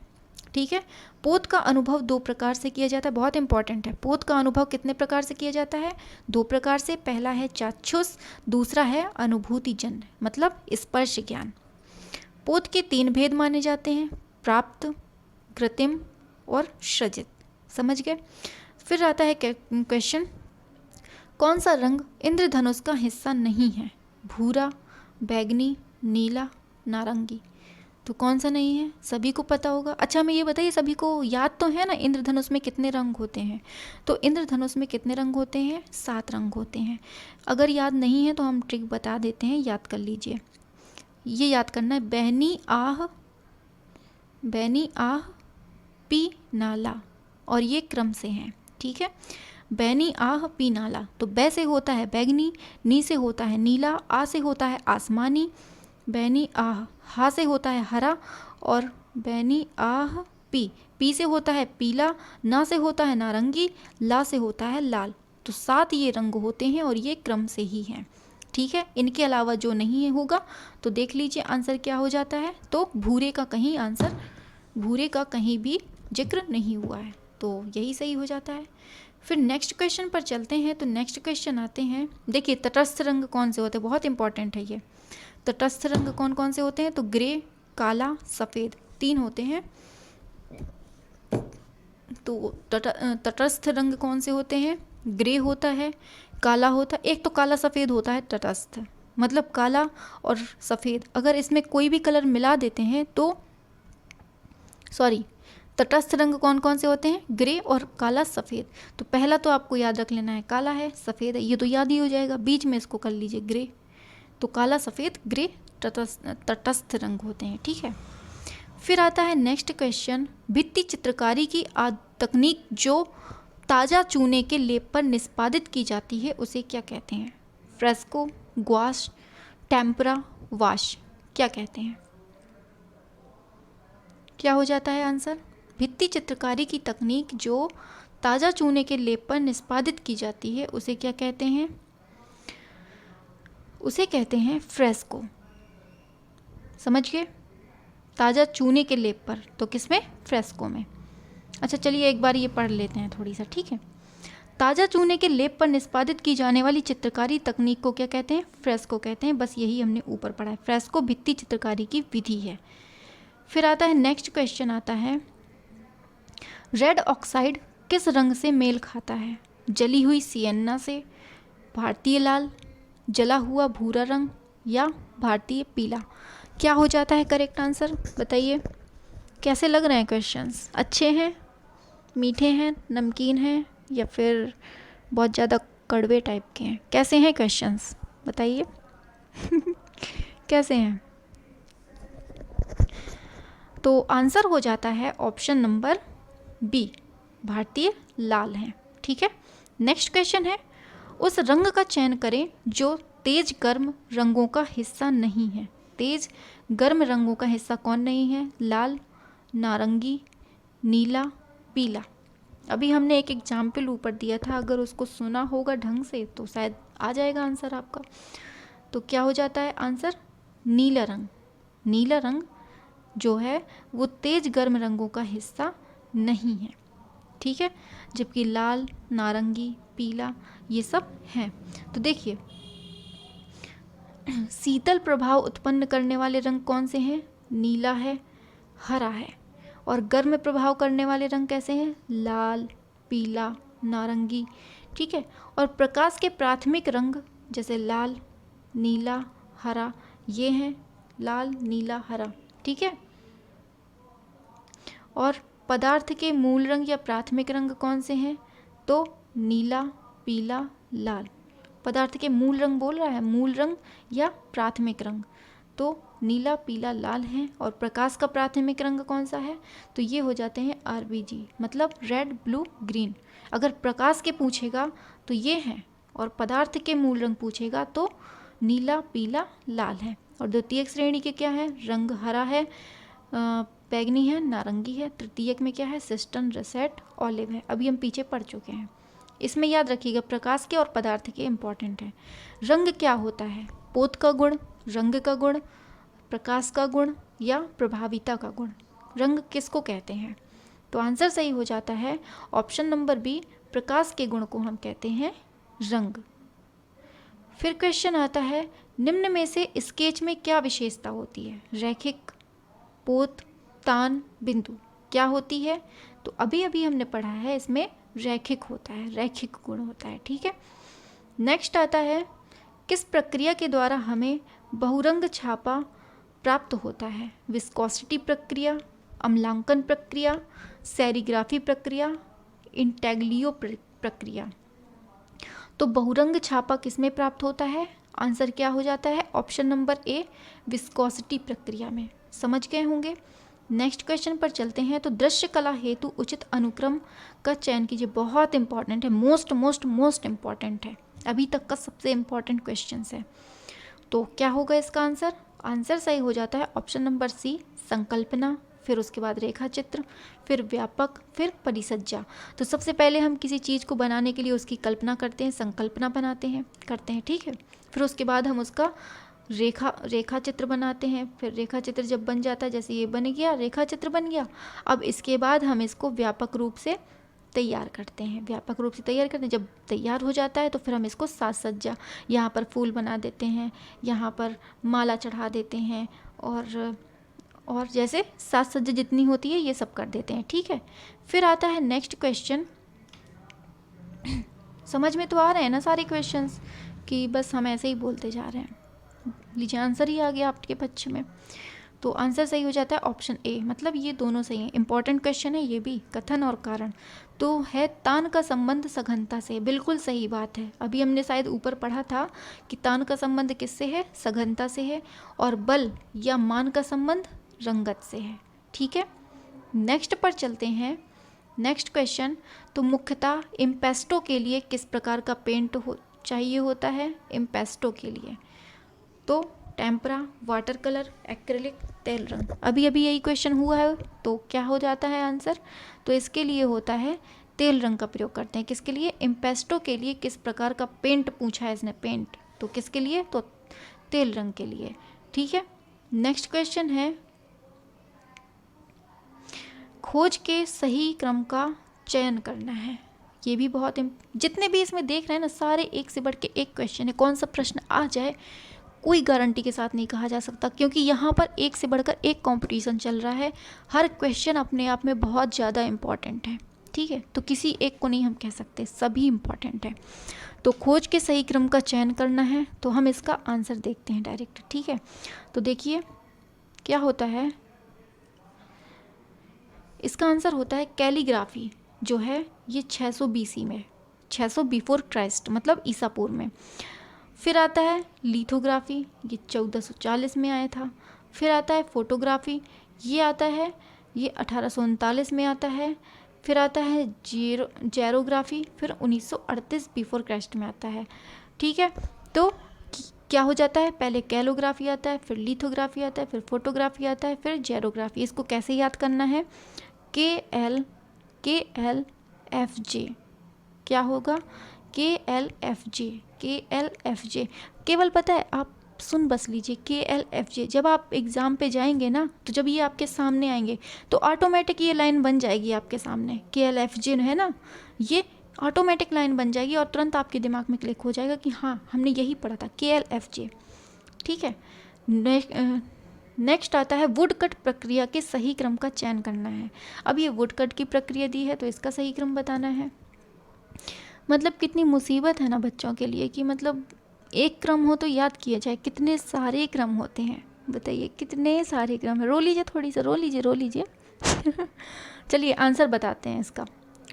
ठीक है। पोत का अनुभव दो प्रकार से किया जाता है, बहुत इंपॉर्टेंट है। पोत का अनुभव कितने प्रकार से किया जाता है? दो प्रकार से। पहला है चाक्षुष, दूसरा है अनुभूतिजन्य, मतलब स्पर्श ज्ञान। पोत के तीन भेद माने जाते हैं, प्राप्त, कृत्रिम और सृजित। समझ गए? फिर आता है क्वेश्चन, कौन सा रंग इंद्रधनुष का हिस्सा नहीं है? भूरा, बैगनी, नीला, नारंगी। तो कौन सा नहीं है? सभी को पता होगा। अच्छा हमें ये बताइए, सभी को याद तो है ना इंद्रधनुष में कितने रंग होते हैं? तो इंद्रधनुष में कितने रंग होते हैं? 7 रंग होते हैं। अगर याद नहीं है तो हम ट्रिक बता देते हैं, याद कर लीजिए। ये याद करना है, बैनी आह पी नाला, और ये क्रम से हैं, ठीक है। बैनी आह पी नाला, तो बै से होता है बैगनी, नी से होता है नीला, आ से होता है आसमानी, बैनी आह, हा से होता है हरा, और बैनी आह पी से होता है पीला, ना से होता है नारंगी, ला से होता है लाल। तो 7 ये रंग होते हैं और ये क्रम से ही हैं, ठीक है। इनके अलावा जो नहीं होगा तो देख लीजिए आंसर क्या हो जाता है। तो भूरे का कहीं भी जिक्र नहीं हुआ है, तो यही सही हो जाता है। फिर नेक्स्ट क्वेश्चन पर चलते हैं। तो नेक्स्ट क्वेश्चन आते हैं, देखिए तटस्थ रंग कौन से होते हैं, बहुत इंपॉर्टेंट है ये। तटस्थ रंग कौन कौन से होते हैं? तो ग्रे, काला, सफ़ेद, 3 होते हैं। तो तटस्थ रंग कौन से होते हैं? ग्रे होता है, काला होता है, एक तो काला सफ़ेद होता है तटस्थ, मतलब काला और सफ़ेद। अगर इसमें कोई भी कलर मिला देते हैं तो तटस्थ रंग कौन कौन से होते हैं? ग्रे और काला, सफ़ेद। तो पहला तो आपको याद रख लेना है, काला है, सफ़ेद है, ये तो याद ही हो जाएगा। बीच में इसको कर लीजिए ग्रे। तो काला, सफ़ेद, ग्रे तटस्थ रंग होते हैं, ठीक है। फिर आता है नेक्स्ट क्वेश्चन, भित्ति चित्रकारी की तकनीक जो ताज़ा चूने के लेप पर निष्पादित की जाती है उसे क्या कहते हैं? फ्रेस्को, ग्वाश, टेम्परा, वाश, क्या कहते हैं? क्या हो जाता है आंसर? भित्ति चित्रकारी की तकनीक जो ताज़ा चूने के लेप पर निष्पादित की जाती है उसे क्या कहते हैं? उसे कहते हैं फ्रेस्को। समझ गए? ताज़ा चूने के लेप पर, तो किसमें? फ्रेस्को में। अच्छा चलिए एक बार ये पढ़ लेते हैं थोड़ी सा, ठीक है। ताज़ा चूने के लेप पर निष्पादित की जाने वाली चित्रकारी तकनीक को क्या कहते हैं? फ्रेस्को कहते हैं। बस यही हमने ऊपर पढ़ा है। फ्रेस्को भित्ति चित्रकारी की विधि है। फिर आता है नेक्स्ट क्वेश्चन आता है, रेड ऑक्साइड किस रंग से मेल खाता है? जली हुई सियन्ना से, भारतीय लाल, जला हुआ भूरा रंग या भारतीय पीला? क्या हो जाता है करेक्ट आंसर? बताइए कैसे लग रहे हैं क्वेश्चंस? अच्छे हैं, मीठे हैं, नमकीन हैं, या फिर बहुत ज़्यादा कड़वे टाइप के हैं? कैसे हैं क्वेश्चंस बताइए? कैसे हैं? तो आंसर हो जाता है ऑप्शन नंबर बी, भारतीय लाल हैं। ठीक है। नेक्स्ट क्वेश्चन है, उस रंग का चयन करें जो तेज गर्म रंगों का हिस्सा नहीं है। तेज गर्म रंगों का हिस्सा कौन नहीं है? लाल, नारंगी, नीला, पीला। अभी हमने एक एग्जाम्पल ऊपर दिया था, अगर उसको सुना होगा ढंग से तो शायद आ जाएगा आंसर आपका। तो क्या हो जाता है आंसर? नीला रंग। नीला रंग जो है वो तेज गर्म रंगों का हिस्सा नहीं है। ठीक है, जबकि लाल, नारंगी, पीला ये सब हैं। तो देखिए, शीतल प्रभाव उत्पन्न करने वाले रंग कौन से हैं? नीला है, हरा है। और गर्म प्रभाव करने वाले रंग कैसे हैं? लाल, पीला, नारंगी। ठीक है। और प्रकाश के प्राथमिक रंग जैसे लाल, नीला, हरा ये हैं, लाल, नीला, हरा। ठीक है। और पदार्थ के मूल रंग या प्राथमिक रंग कौन से हैं? तो नीला, पीला, लाल। पदार्थ के मूल रंग बोल रहा है, मूल रंग या प्राथमिक रंग, तो नीला, पीला, लाल हैं। और प्रकाश का प्राथमिक रंग कौन सा है? तो ये हो जाते हैं RBG, मतलब रेड, ब्लू, ग्रीन। अगर प्रकाश के पूछेगा तो ये हैं, और पदार्थ के मूल रंग पूछेगा तो नीला, पीला, लाल है। और द्वितीयक श्रेणी के क्या है? रंग हरा है, बैगनी है, नारंगी है। तृतीयक में क्या है? सिस्टन, रसेट, ऑलिव है। अभी हम पीछे पढ़ चुके हैं। इसमें याद रखिएगा प्रकाश के और पदार्थ के इंपॉर्टेंट है। रंग क्या होता है? पोत का गुण, रंग का गुण, प्रकाश का गुण या प्रभाविता का गुण? रंग किसको कहते हैं? तो आंसर सही हो जाता है ऑप्शन नंबर बी, प्रकाश के गुण को हम कहते हैं रंग। फिर क्वेश्चन आता है, निम्न में से स्केच में क्या विशेषता होती है? रैखिक, पोत, तान, बिंदु क्या होती है? तो अभी अभी हमने पढ़ा है, इसमें रैखिक होता है, रैखिक गुण होता है। ठीक है। नेक्स्ट आता है, किस प्रक्रिया के द्वारा हमें बहुरंग छापा प्राप्त होता है? विस्कोसिटी प्रक्रिया, अम्लांकन प्रक्रिया, सेरीग्राफी प्रक्रिया, इंटेग्लियो प्रक्रिया। तो बहुरंग छापा किसमें प्राप्त होता है? आंसर क्या हो जाता है? ऑप्शन नंबर ए, विस्कोसिटी प्रक्रिया में। समझ गए होंगे। नेक्स्ट क्वेश्चन पर चलते हैं। तो दृश्य कला हेतु उचित अनुक्रम का चयन कीजिए। बहुत इंपॉर्टेंट है, मोस्ट मोस्ट मोस्ट इंपॉर्टेंट है, अभी तक का सबसे इंपॉर्टेंट क्वेश्चन है। तो क्या होगा इसका आंसर? आंसर सही हो जाता है ऑप्शन नंबर सी, संकल्पना, फिर उसके बाद रेखा चित्र, फिर व्यापक, फिर परिसज्जा। तो सबसे पहले हम किसी चीज़ को बनाने के लिए उसकी कल्पना करते हैं, संकल्पना बनाते हैं, करते हैं। ठीक है। फिर उसके बाद हम उसका रेखा चित्र बनाते हैं। फिर रेखा चित्र जब बन जाता है, जैसे ये बन गया, रेखा चित्र बन गया, अब इसके बाद हम इसको व्यापक रूप से तैयार करते हैं। व्यापक रूप से तैयार करते हैं, जब तैयार हो जाता है तो फिर हम इसको साज सज्जा, यहाँ पर फूल बना देते हैं, यहाँ पर माला चढ़ा देते हैं, और जैसे साज सज्जा जितनी होती है ये सब कर देते हैं। ठीक है। फिर आता है नेक्स्ट क्वेश्चन। समझ में तो आ रहे हैं ना सारे क्वेश्चंस, कि बस हम ऐसे ही बोलते जा रहे हैं? लीजिए आंसर ही आ गया आपके पक्ष में। तो आंसर सही हो जाता है ऑप्शन ए, मतलब ये दोनों सही हैं। इंपॉर्टेंट क्वेश्चन है ये भी, कथन और कारण। तो है तान का संबंध सघनता से, बिल्कुल सही बात है। अभी हमने शायद ऊपर पढ़ा था कि तान का संबंध किससे है? सघनता से है। और बल या मान का संबंध रंगत से है। ठीक है। नेक्स्ट पर चलते हैं। नेक्स्ट क्वेश्चन, तो मुख्यतः इम्पेस्टो के लिए किस प्रकार का पेंट चाहिए होता है? इम्पेस्टो के लिए तो टेम्परा, वाटर कलर, एक्रिलिक, तेल रंग। अभी अभी यही क्वेश्चन हुआ है, तो क्या हो जाता है आंसर? तो इसके लिए होता है तेल रंग का प्रयोग करते हैं। किसके लिए? इम्पेस्टो के लिए। किस प्रकार का पेंट पूछा है इसने? पेंट। तो किसके लिए? तो तेल रंग के लिए। ठीक है, नेक्स्ट क्वेश्चन है, खोज के सही क्रम का चयन करना है। ये भी बहुत जितने भी इसमें देख रहे हैं ना, सारे एक से बढ़ के एक क्वेश्चन है। कौन सा प्रश्न आ जाए कोई गारंटी के साथ नहीं कहा जा सकता, क्योंकि यहाँ पर एक से बढ़कर एक कंपटीशन चल रहा है। हर क्वेश्चन अपने आप में बहुत ज़्यादा इम्पॉर्टेंट है। ठीक है, तो किसी एक को नहीं हम कह सकते, सभी इम्पॉर्टेंट है। तो खोज के सही क्रम का चयन करना है, तो हम इसका आंसर देखते हैं डायरेक्ट। ठीक है, तो देखिए क्या होता है, इसका आंसर होता है कैलीग्राफी, जो है ये 600 BC में, 600 बिफोर क्राइस्ट, मतलब ईसा पूर्व में। फिर आता है लिथोग्राफी, ये 1440 में आया था। फिर आता है फोटोग्राफी, ये आता है, ये 1839 में आता है। फिर आता है जेरोग्राफी, फिर 1938 बिफोर क्राइस्ट में आता है। ठीक है, तो क्या हो जाता है, पहले कैलोग्राफी आता है, फिर लिथोग्राफी आता है, फिर फोटोग्राफी आता है, फिर जेरोग्राफी। इसको कैसे याद करना है? KLFJ, क्या होगा? KLFJ, KLFJ। केवल पता है, आप सुन बस लीजिए, KLFJ। जब आप एग्ज़ाम पे जाएंगे ना, तो जब ये आपके सामने आएंगे तो ऑटोमेटिक ये लाइन बन जाएगी आपके सामने। KLFJ है ना, ये ऑटोमेटिक लाइन बन जाएगी और तुरंत आपके दिमाग में क्लिक हो जाएगा कि हाँ, हमने यही पढ़ा था, KLFJ। ठीक है, नेक्स्ट आता है वुडकट प्रक्रिया के सही क्रम का चयन करना है। अब ये वुडकट की प्रक्रिया दी है, तो इसका सही क्रम बताना है। मतलब कितनी मुसीबत है ना बच्चों के लिए कि मतलब एक क्रम हो तो याद किया जाए, कितने सारे क्रम होते हैं, बताइए कितने सारे क्रम है। रो लीजिए, थोड़ी सा रो लीजिए चलिए आंसर बताते हैं इसका।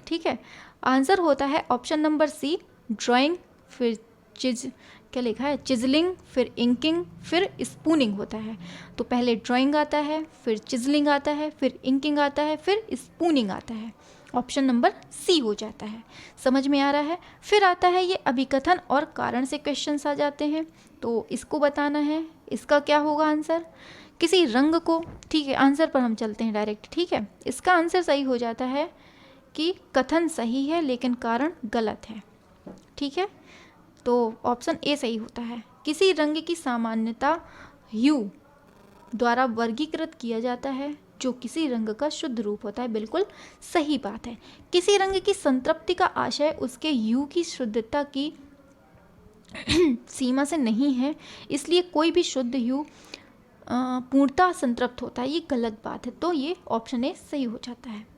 ठीक है, आंसर होता है ऑप्शन नंबर सी, ड्राइंग, फिर क्या लिखा है, चिजलिंग, फिर इंकिंग, फिर स्पूनिंग होता है। तो पहले ड्राइंग आता है, फिर चिजलिंग आता है, फिर इंकिंग आता है, फिर स्पूनिंग आता है। ऑप्शन नंबर सी हो जाता है। समझ में आ रहा है? फिर आता है ये अभिकथन और कारण से क्वेश्चंस आ जाते हैं, तो इसको बताना है। इसका क्या होगा आंसर? किसी रंग को, ठीक है, आंसर पर हम चलते हैं डायरेक्ट। ठीक है, इसका आंसर सही हो जाता है कि कथन सही है लेकिन कारण गलत है। ठीक है, तो ऑप्शन ए सही होता है। किसी रंग की सामान्यता ह्यू द्वारा वर्गीकृत किया जाता है जो किसी रंग का शुद्ध रूप होता है। बिल्कुल सही बात है। किसी रंग की संतृप्ति का आशय उसके ह्यू की शुद्धता की सीमा से नहीं है, इसलिए कोई भी शुद्ध ह्यू पूर्णतः संतृप्त होता है, ये गलत बात है। तो ये ऑप्शन ए सही हो जाता है।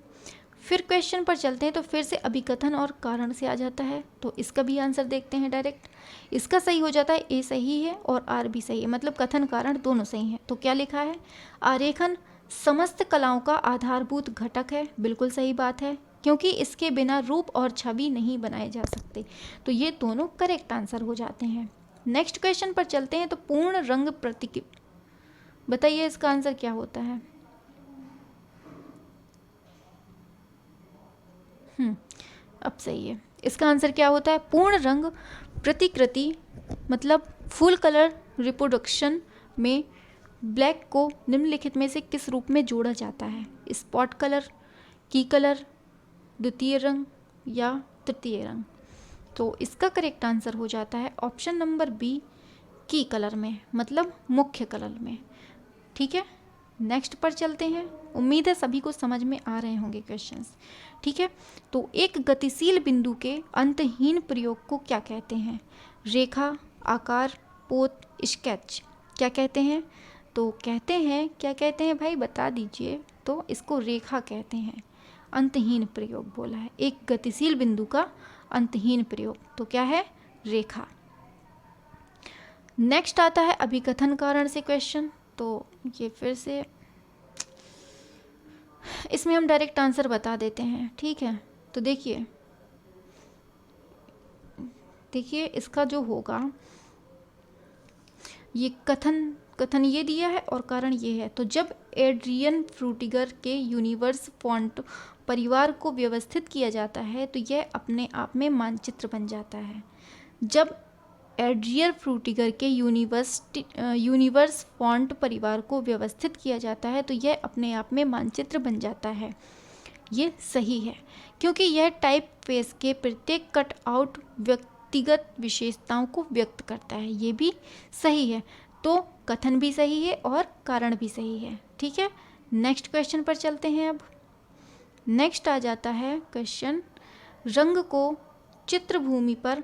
फिर क्वेश्चन पर चलते हैं, तो फिर से अभिकथन और कारण से आ जाता है, तो इसका भी आंसर देखते हैं डायरेक्ट। इसका सही हो जाता है, ए सही है और आर भी सही है, मतलब कथन कारण दोनों सही हैं। तो क्या लिखा है? आरेखन समस्त कलाओं का आधारभूत घटक है। बिल्कुल सही बात है, क्योंकि इसके बिना रूप और छवि नहीं बनाए जा सकते। तो ये दोनों करेक्ट आंसर हो जाते हैं। नेक्स्ट क्वेश्चन पर चलते हैं, तो पूर्ण रंग प्रतीक, बताइए इसका आंसर क्या होता है? अब सही है। इसका आंसर क्या होता है? पूर्ण रंग प्रतिकृति, मतलब फुल कलर रिप्रोडक्शन में ब्लैक को निम्नलिखित में से किस रूप में जोड़ा जाता है? स्पॉट कलर, की कलर, द्वितीय रंग या तृतीय रंग? तो इसका करेक्ट आंसर हो जाता है ऑप्शन नंबर बी, की कलर में, मतलब मुख्य कलर में। ठीक है, नेक्स्ट पर चलते हैं। उम्मीद है सभी को समझ में आ रहे होंगे क्वेश्चंस। ठीक है, तो एक गतिशील बिंदु के अंतहीन प्रयोग को क्या कहते हैं? रेखा, आकार, पोत, स्केच, क्या कहते हैं? तो कहते हैं, क्या कहते हैं भाई, बता दीजिए। तो इसको रेखा कहते हैं। अंतहीन प्रयोग बोला है, एक गतिशील बिंदु का अंतहीन प्रयोग, तो क्या है? रेखा। नेक्स्ट आता है अभिकथन कारण से क्वेश्चन, तो ये फिर से इसमें हम डायरेक्ट आंसर बता देते हैं। ठीक है, तो देखिए इसका जो होगा, ये कथन ये दिया है और कारण ये है। तो जब एड्रियन फ्रूटिगर के यूनिवर्स फॉन्ट परिवार को व्यवस्थित किया जाता है, तो यह अपने आप में मानचित्र बन जाता है। जब एड्रियन फ्रूटिगर के यूनिवर्स फॉन्ट परिवार को व्यवस्थित किया जाता है, तो यह अपने आप में मानचित्र बन जाता है। ये सही है, क्योंकि यह टाइप फेस के प्रत्येक कट आउट व्यक्तिगत विशेषताओं को व्यक्त करता है। ये भी सही है। तो कथन भी सही है और कारण भी सही है। ठीक है, नेक्स्ट क्वेश्चन पर चलते हैं। अब नेक्स्ट आ जाता है क्वेश्चन, रंग को चित्रभूमि पर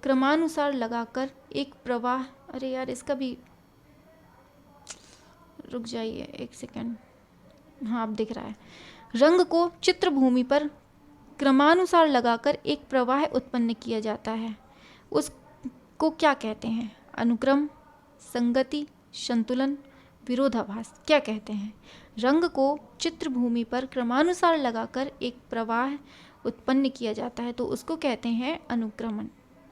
क्रमानुसार लगाकर एक प्रवाह, अरे यार इसका भी रुक जाइए एक सेकेंड, हाँ अब दिख रहा है। रंग को चित्रभूमि पर क्रमानुसार लगाकर एक प्रवाह उत्पन्न किया जाता है, उसको क्या कहते हैं? अनुक्रम, संगति, संतुलन, विरोधाभास, क्या कहते हैं? रंग को चित्रभूमि पर क्रमानुसार लगाकर एक प्रवाह उत्पन्न किया जाता है तो उसको कहते हैं अनुक्रमण,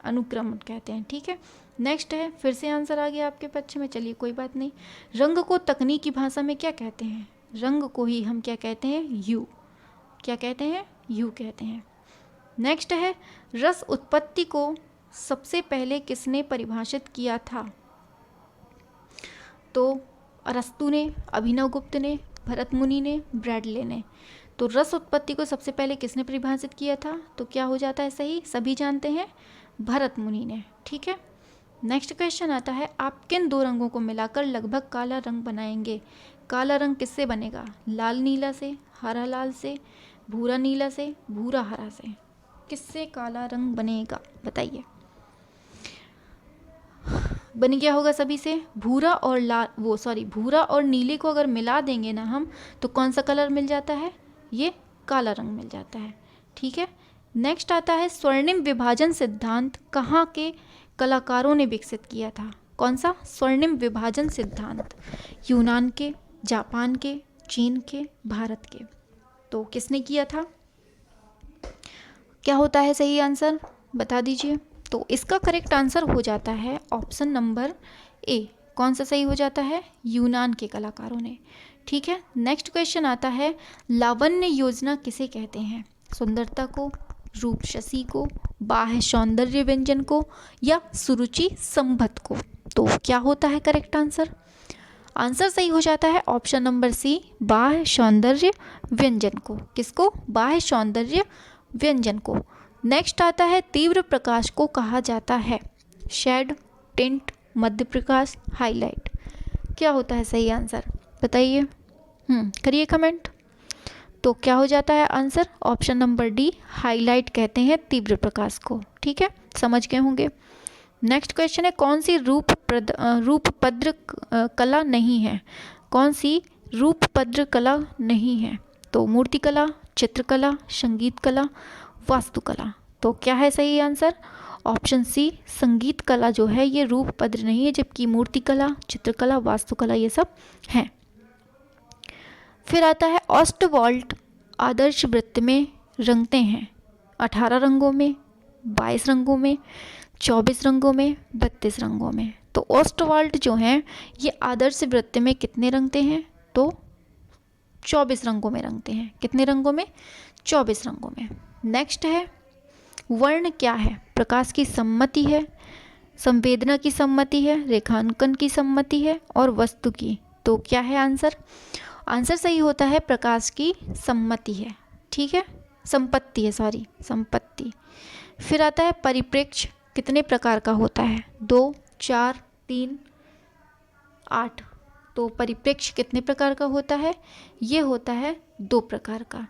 अनुक्रमण कहते हैं। ठीक है, नेक्स्ट है, फिर से आंसर आ गया आपके पक्ष में, चलिए कोई बात नहीं। रंग को तकनीकी भाषा में क्या कहते हैं? रंग को ही हम क्या कहते हैं? यू, क्या कहते हैं? यू कहते हैं। नेक्स्ट है, रस उत्पत्ति को सबसे पहले किसने परिभाषित किया था? तो अरस्तु ने, अभिनवगुप्त ने, भरत मुनि ने, ब्रैडले ने। तो रस उत्पत्ति को सबसे पहले किसने परिभाषित किया था? तो क्या हो जाता है सही? सभी जानते हैं, भरत मुनि ने। ठीक है, नेक्स्ट क्वेश्चन आता है, आप किन दो रंगों को मिलाकर लगभग काला रंग बनाएंगे? काला रंग किससे बनेगा? लाल नीला से, हरा लाल से, भूरा नीला से, भूरा हरा से। किससे काला रंग बनेगा बताइए? बन गया होगा सभी से, भूरा और लाल, भूरा और नीले को अगर मिला देंगे ना हम तो कौन सा कलर मिल जाता है? ये काला रंग मिल जाता है। ठीक है, नेक्स्ट आता है, स्वर्णिम विभाजन सिद्धांत कहाँ के कलाकारों ने विकसित किया था? कौन सा स्वर्णिम विभाजन सिद्धांत? यूनान के, जापान के, चीन के, भारत के। तो किसने किया था? क्या होता है सही आंसर बता दीजिए। तो इसका करेक्ट आंसर हो जाता है ऑप्शन नंबर ए। कौन सा सही हो जाता है? यूनान के कलाकारों ने। ठीक है, नेक्स्ट क्वेश्चन आता है, लावण्य योजना किसे कहते हैं? सुंदरता को, रूप शशि को, बाह्य सौंदर्य व्यंजन को, या सुरुचि संबत को। तो क्या होता है करेक्ट आंसर? आंसर सही हो जाता है ऑप्शन नंबर सी, बाह्य सौंदर्य व्यंजन को। किसको? बाह्य सौंदर्य व्यंजन को। नेक्स्ट आता है, तीव्र प्रकाश को कहा जाता है शेड, टिंट, मध्य प्रकाश, हाईलाइट। क्या होता है सही आंसर बताइए? करिए कमेंट। तो क्या हो जाता है answer? Option number D, highlight कहते हैं तीव्र प्रकाश को। ठीक है, समझ गए होंगे। नेक्स्ट क्वेश्चन है, कौन सी रूपपद्र कला नहीं है? कौन सी रूपपद्र कला नहीं है? तो मूर्तिकला, चित्रकला, संगीत कला, वास्तुकला। तो क्या है सही आंसर? ऑप्शन सी, संगीत कला जो है ये रूपपद्र नहीं है, जबकि मूर्तिकला, चित्रकला, वास्तुकला ये सब हैं। फिर आता है, ऑस्टवाल्ड आदर्श वृत्त में रंगते हैं 18 रंगों में, 22 रंगों में, 24 रंगों में, 32 रंगों में। तो ऑस्टवाल्ड जो हैं ये आदर्श वृत्त में कितने रंगते हैं? तो 24 रंगों में रंगते हैं। कितने रंगों में? 24 रंगों में। नेक्स्ट है, वर्ण क्या है? प्रकाश की सम्मति है, संवेदना की सम्मति है, रेखांकन की सम्मति है और वस्तु की। तो क्या है आंसर? आंसर सही होता है प्रकाश की सम्मति है। ठीक है, संपत्ति है, सॉरी संपत्ति। फिर आता है, परिप्रेक्ष्य कितने प्रकार का होता है? 2, 4, 3, 8। तो परिप्रेक्ष्य कितने प्रकार का होता है? ये होता है 2 प्रकार का।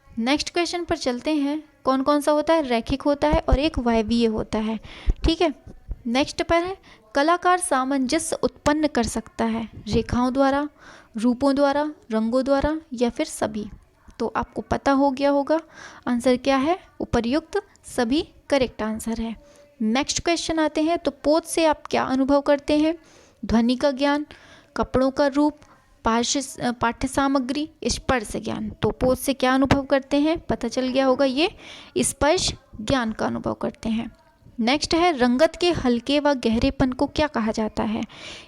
नेक्स्ट क्वेश्चन पर चलते हैं, कौन कौन सा होता है? रैखिक होता है और एक वायवीय होता है। ठीक है, नेक्स्ट पर है, कलाकार सामंजस्य उत्पन्न कर सकता है रेखाओं द्वारा, रूपों द्वारा, रंगों द्वारा या फिर सभी। तो आपको पता हो गया होगा आंसर क्या है? उपर्युक्त सभी करेक्ट आंसर है। नेक्स्ट क्वेश्चन आते हैं, तो पोत से आप क्या अनुभव करते हैं? ध्वनि का ज्ञान, कपड़ों का रूप, पाठ्य सामग्री, स्पर्श ज्ञान। तो पोत से क्या अनुभव करते हैं? पता चल गया होगा, ये स्पर्श ज्ञान का अनुभव करते हैं। नेक्स्ट है, रंगत के हल्के व गहरेपन को क्या कहा जाता है?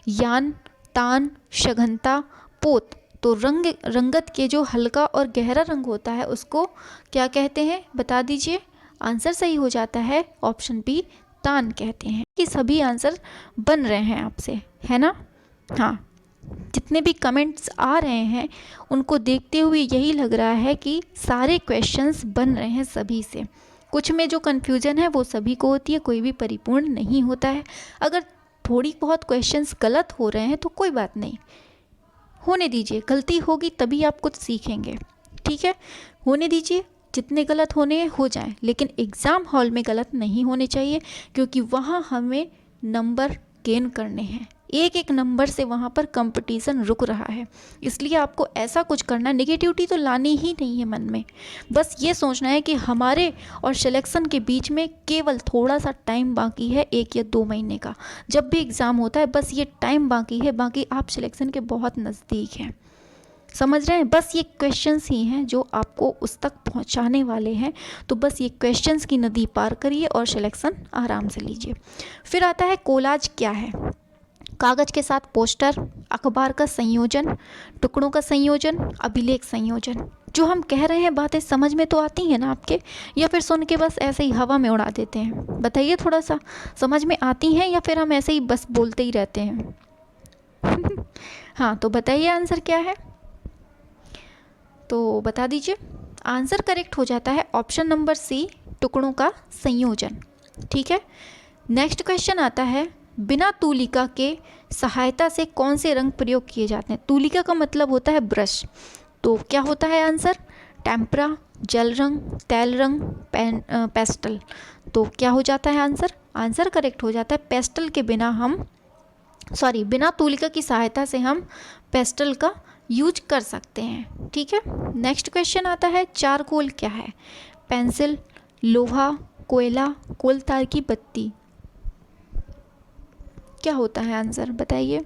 यान, तान, सघनता, पोत। तो रंगत के जो हल्का और गहरा रंग होता है उसको क्या कहते हैं बता दीजिए? आंसर सही हो जाता है ऑप्शन बी, तान कहते हैं। कि सभी आंसर बन रहे हैं आपसे, है ना? हाँ, जितने भी कमेंट्स आ रहे हैं उनको देखते हुए यही लग रहा है कि सारे क्वेश्चंस बन रहे हैं सभी से। कुछ में जो कन्फ्यूजन है वो सभी को होती है, कोई भी परिपूर्ण नहीं होता है। अगर थोड़ी बहुत क्वेश्चंस गलत हो रहे हैं तो कोई बात नहीं, होने दीजिए, गलती होगी तभी आप कुछ सीखेंगे, ठीक है। होने दीजिए, जितने गलत होने हैं हो जाएं, लेकिन एग्ज़ाम हॉल में गलत नहीं होने चाहिए, क्योंकि वहाँ हमें नंबर गेन करने हैं। एक एक नंबर से वहाँ पर कंपटीशन रुक रहा है, इसलिए आपको ऐसा कुछ करना, नेगेटिविटी तो लानी ही नहीं है मन में। बस ये सोचना है कि हमारे और सिलेक्शन के बीच में केवल थोड़ा सा टाइम बाकी है, 1 या 2 महीने का। जब भी एग्ज़ाम होता है बस ये टाइम बाकी है, बाकी आप सिलेक्शन के बहुत नज़दीक हैं। समझ रहे हैं? बस ये क्वेश्चंस ही हैं जो आपको उस तक पहुंचाने वाले हैं। तो बस ये क्वेश्चंस की नदी पार करिए और सिलेक्शन आराम से लीजिए। फिर आता है कोलाज क्या है? कागज़ के साथ पोस्टर, अखबार का संयोजन, टुकड़ों का संयोजन, अभिलेख संयोजन। जो हम कह रहे हैं बातें समझ में तो आती हैं ना आपके, या फिर सुन के बस ऐसे ही हवा में उड़ा देते हैं? बताइए, थोड़ा सा समझ में आती हैं या फिर हम ऐसे ही बस बोलते ही रहते हैं? हाँ, तो बताइए आंसर क्या है, तो बता दीजिए। आंसर करेक्ट हो जाता है ऑप्शन नंबर सी, टुकड़ों का संयोजन, ठीक है। नेक्स्ट क्वेश्चन आता है, बिना तूलिका के सहायता से कौन से रंग प्रयोग किए जाते हैं? तूलिका का मतलब होता है ब्रश, तो क्या होता है आंसर? टेम्परा, जल रंग, तेल रंग, पेस्टल। तो क्या हो जाता है आंसर? आंसर करेक्ट हो जाता है पेस्टल के बिना हम, सॉरी, बिना तूलिका की सहायता से हम पेस्टल का यूज कर सकते हैं, ठीक है। नेक्स्ट क्वेश्चन आता है, चारकोल क्या है? पेंसिल, लोहा, कोयला, कोल तार की बत्ती। क्या होता है आंसर, बताइए।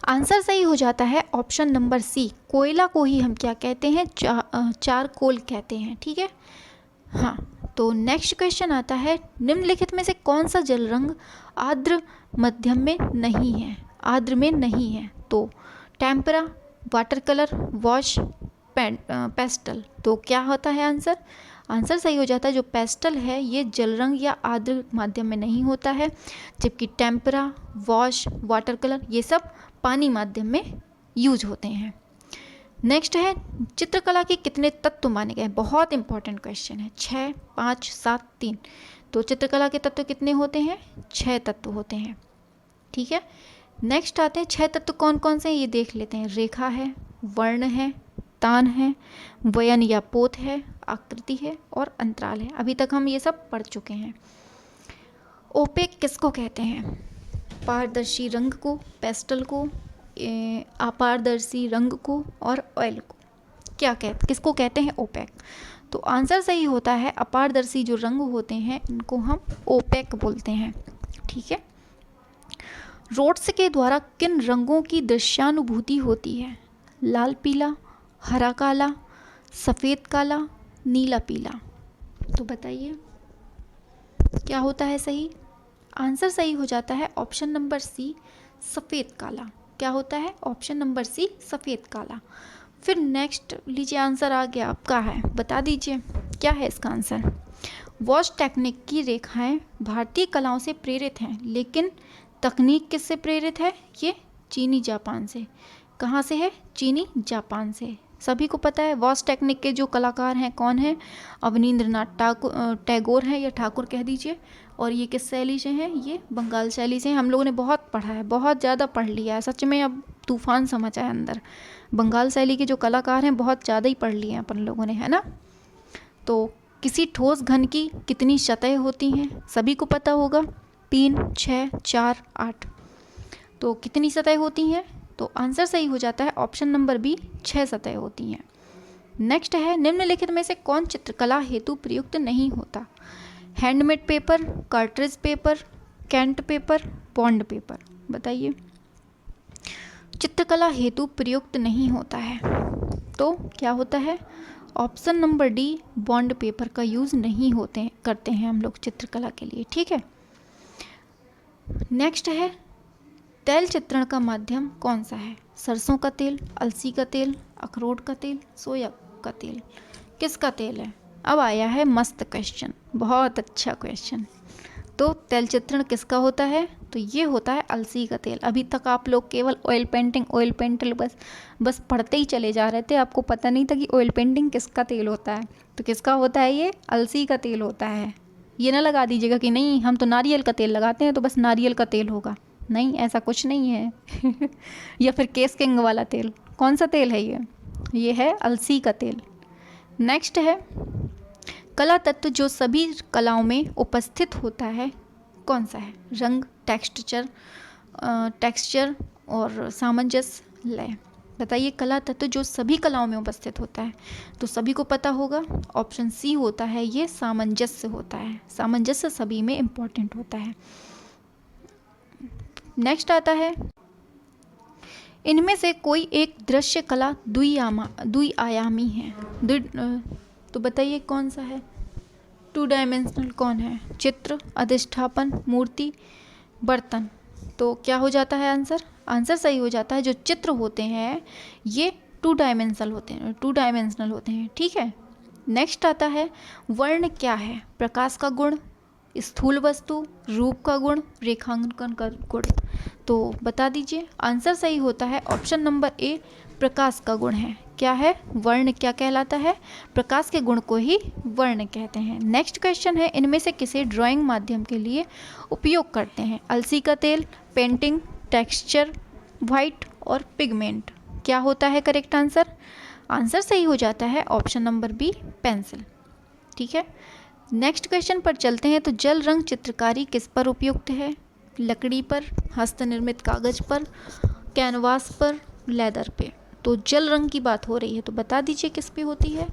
आंसर सही हो जाता है ऑप्शन नंबर सी, कोयला को ही हम क्या कहते हैं? चारकोल कहते हैं, ठीक है। हाँ, तो नेक्स्ट क्वेश्चन आता है, निम्नलिखित में से कौन सा जल रंग आर्द्र मध्यम में नहीं है? आर्द्र में नहीं है, तो tempera, water colour, wash, pastel. तो क्या होता है आंसर? आंसर सही हो जाता है, जो पेस्टल है ये जल रंग या आर्द्र माध्यम में नहीं होता है, जबकि टेम्परा, वॉश, वाटर कलर ये सब पानी माध्यम में यूज होते हैं। नेक्स्ट है, चित्रकला के कितने तत्व माने गए? बहुत इंपॉर्टेंट क्वेश्चन है। 6, 5, 7, 3। तो चित्रकला के तत्व कितने होते हैं? 6 तत्व होते हैं, ठीक है। नेक्स्ट आते हैं, 6 तत्व कौन कौन से हैं ये देख लेते हैं। रेखा है, वर्ण है, तान है, वयन या पोत है, आकृति है और अंतराल है। अभी तक हम ये सब पढ़ चुके हैं। ओपेक किसको कहते हैं? पारदर्शी रंग को, पेस्टल को, अपारदर्शी रंग को और ऑयल को। किसको कहते हैं? ओपेक। तो आंसर सही होता है, अपारदर्शी जो रंग होते हैं इनको हम ओपेक बोलते हैं, ठीक है। रोड्स के द्वारा किन रंगों की दृश्यानुभूति होती है? लाल पीला, हरा काला, सफ़ेद काला, नीला पीला। तो बताइए क्या होता है सही? आंसर सही हो जाता है ऑप्शन नंबर सी, सफ़ेद काला। क्या होता है? ऑप्शन नंबर सी, सफ़ेद काला। फिर नेक्स्ट लीजिए, आंसर आ गया आपका है, बता दीजिए क्या है इसका आंसर। वॉश टेक्निक की रेखाएं भारतीय कलाओं से प्रेरित हैं, लेकिन तकनीक किससे प्रेरित है? ये चीनी जापान से। कहाँ से है? चीनी जापान से। सभी को पता है वॉश टेक्निक के जो कलाकार हैं कौन है? अवनींद्रनाथ टैगोर हैं, या ठाकुर कह दीजिए। और ये किस शैली से हैं? ये बंगाल शैली से हैं। हम लोगों ने बहुत पढ़ा है, बहुत ज़्यादा पढ़ लिया है, सच में अब तूफान समझ आया अंदर। बंगाल शैली के जो कलाकार हैं बहुत ज़्यादा ही पढ़ लिए हैं अपन लोगों ने, है ना। तो किसी ठोस घन की कितनी सतह होती हैं? सभी को पता होगा, 3, 6, 4, 8। तो कितनी सतह होती हैं? तो आंसर सही हो जाता है ऑप्शन नंबर बी, 6 सतह होती हैं। नेक्स्ट है, निम्नलिखित में से कौन चित्रकला हेतु प्रयुक्त नहीं होता? Handmade paper, cartridge paper, Kent paper, bond paper. बताइए। चित्रकला हेतु प्रयुक्त नहीं होता है, तो क्या होता है? Option number D, bond paper का यूज़ नहीं करते हैं हम लोग चित्रकला के लिए, ठीक है। नेक्स्ट है, तेल चित्रण का माध्यम कौन सा है? सरसों का तेल, अलसी का तेल, अखरोट का तेल, सोया का तेल। किसका तेल है? अब आया है मस्त क्वेश्चन, बहुत अच्छा क्वेश्चन। तो तेल चित्रण किसका होता है? तो ये होता है अलसी का तेल। अभी तक आप लोग केवल ऑयल पेंटिंग बस पढ़ते ही चले जा रहे थे, आपको पता नहीं था कि ऑयल पेंटिंग किसका तेल होता है। तो किसका होता है? ये अलसी का तेल होता है। ये ना लगा दीजिएगा कि नहीं हम तो नारियल का तेल लगाते हैं तो बस नारियल का तेल होगा, नहीं, ऐसा कुछ नहीं है। या फिर केस किंग वाला तेल, कौन सा तेल है ये है अलसी का तेल। नेक्स्ट है कला तत्व जो सभी कलाओं में उपस्थित होता है, कौन सा है? रंग, टेक्सचर और सामंजस्य, लय। बताइए कला तत्व जो सभी कलाओं में उपस्थित होता है, तो सभी को पता होगा ऑप्शन सी होता है, ये सामंजस्य होता है। सामंजस्य सभी में इम्पोर्टेंट होता है। नेक्स्ट आता है इनमें से कोई एक दृश्य कला द्विआयामी है। तो बताइए कौन सा है? 2 डायमेंशनल कौन है? चित्र, अधिष्ठापन, मूर्ति, बर्तन। तो क्या हो जाता है आंसर? आंसर सही हो जाता है। जो चित्र होते हैं ये 2 डायमेंशनल होते हैं, ठीक है। नेक्स्ट आता है वर्ण क्या है? प्रकाश का गुण, स्थूल वस्तु, रूप का गुण, रेखांकन का गुण। तो बता दीजिए। आंसर सही होता है ऑप्शन नंबर ए, प्रकाश का गुण है। क्या है? वर्ण क्या कहलाता है? प्रकाश के गुण को ही वर्ण कहते हैं। नेक्स्ट क्वेश्चन है इनमें से किसे ड्राइंग माध्यम के लिए उपयोग करते हैं? अलसी का तेल, पेंटिंग, टेक्सचर, व्हाइट और पिगमेंट। क्या होता है करेक्ट आंसर? आंसर सही हो जाता है ऑप्शन नंबर बी, पेंसिल, ठीक है। नेक्स्ट क्वेश्चन पर चलते हैं। तो जल रंग चित्रकारी किस पर उपयुक्त है? लकड़ी पर, हस्तनिर्मित कागज पर, कैनवास पर, लेदर पे। तो जल रंग की बात हो रही है तो बता दीजिए किस पे होती है?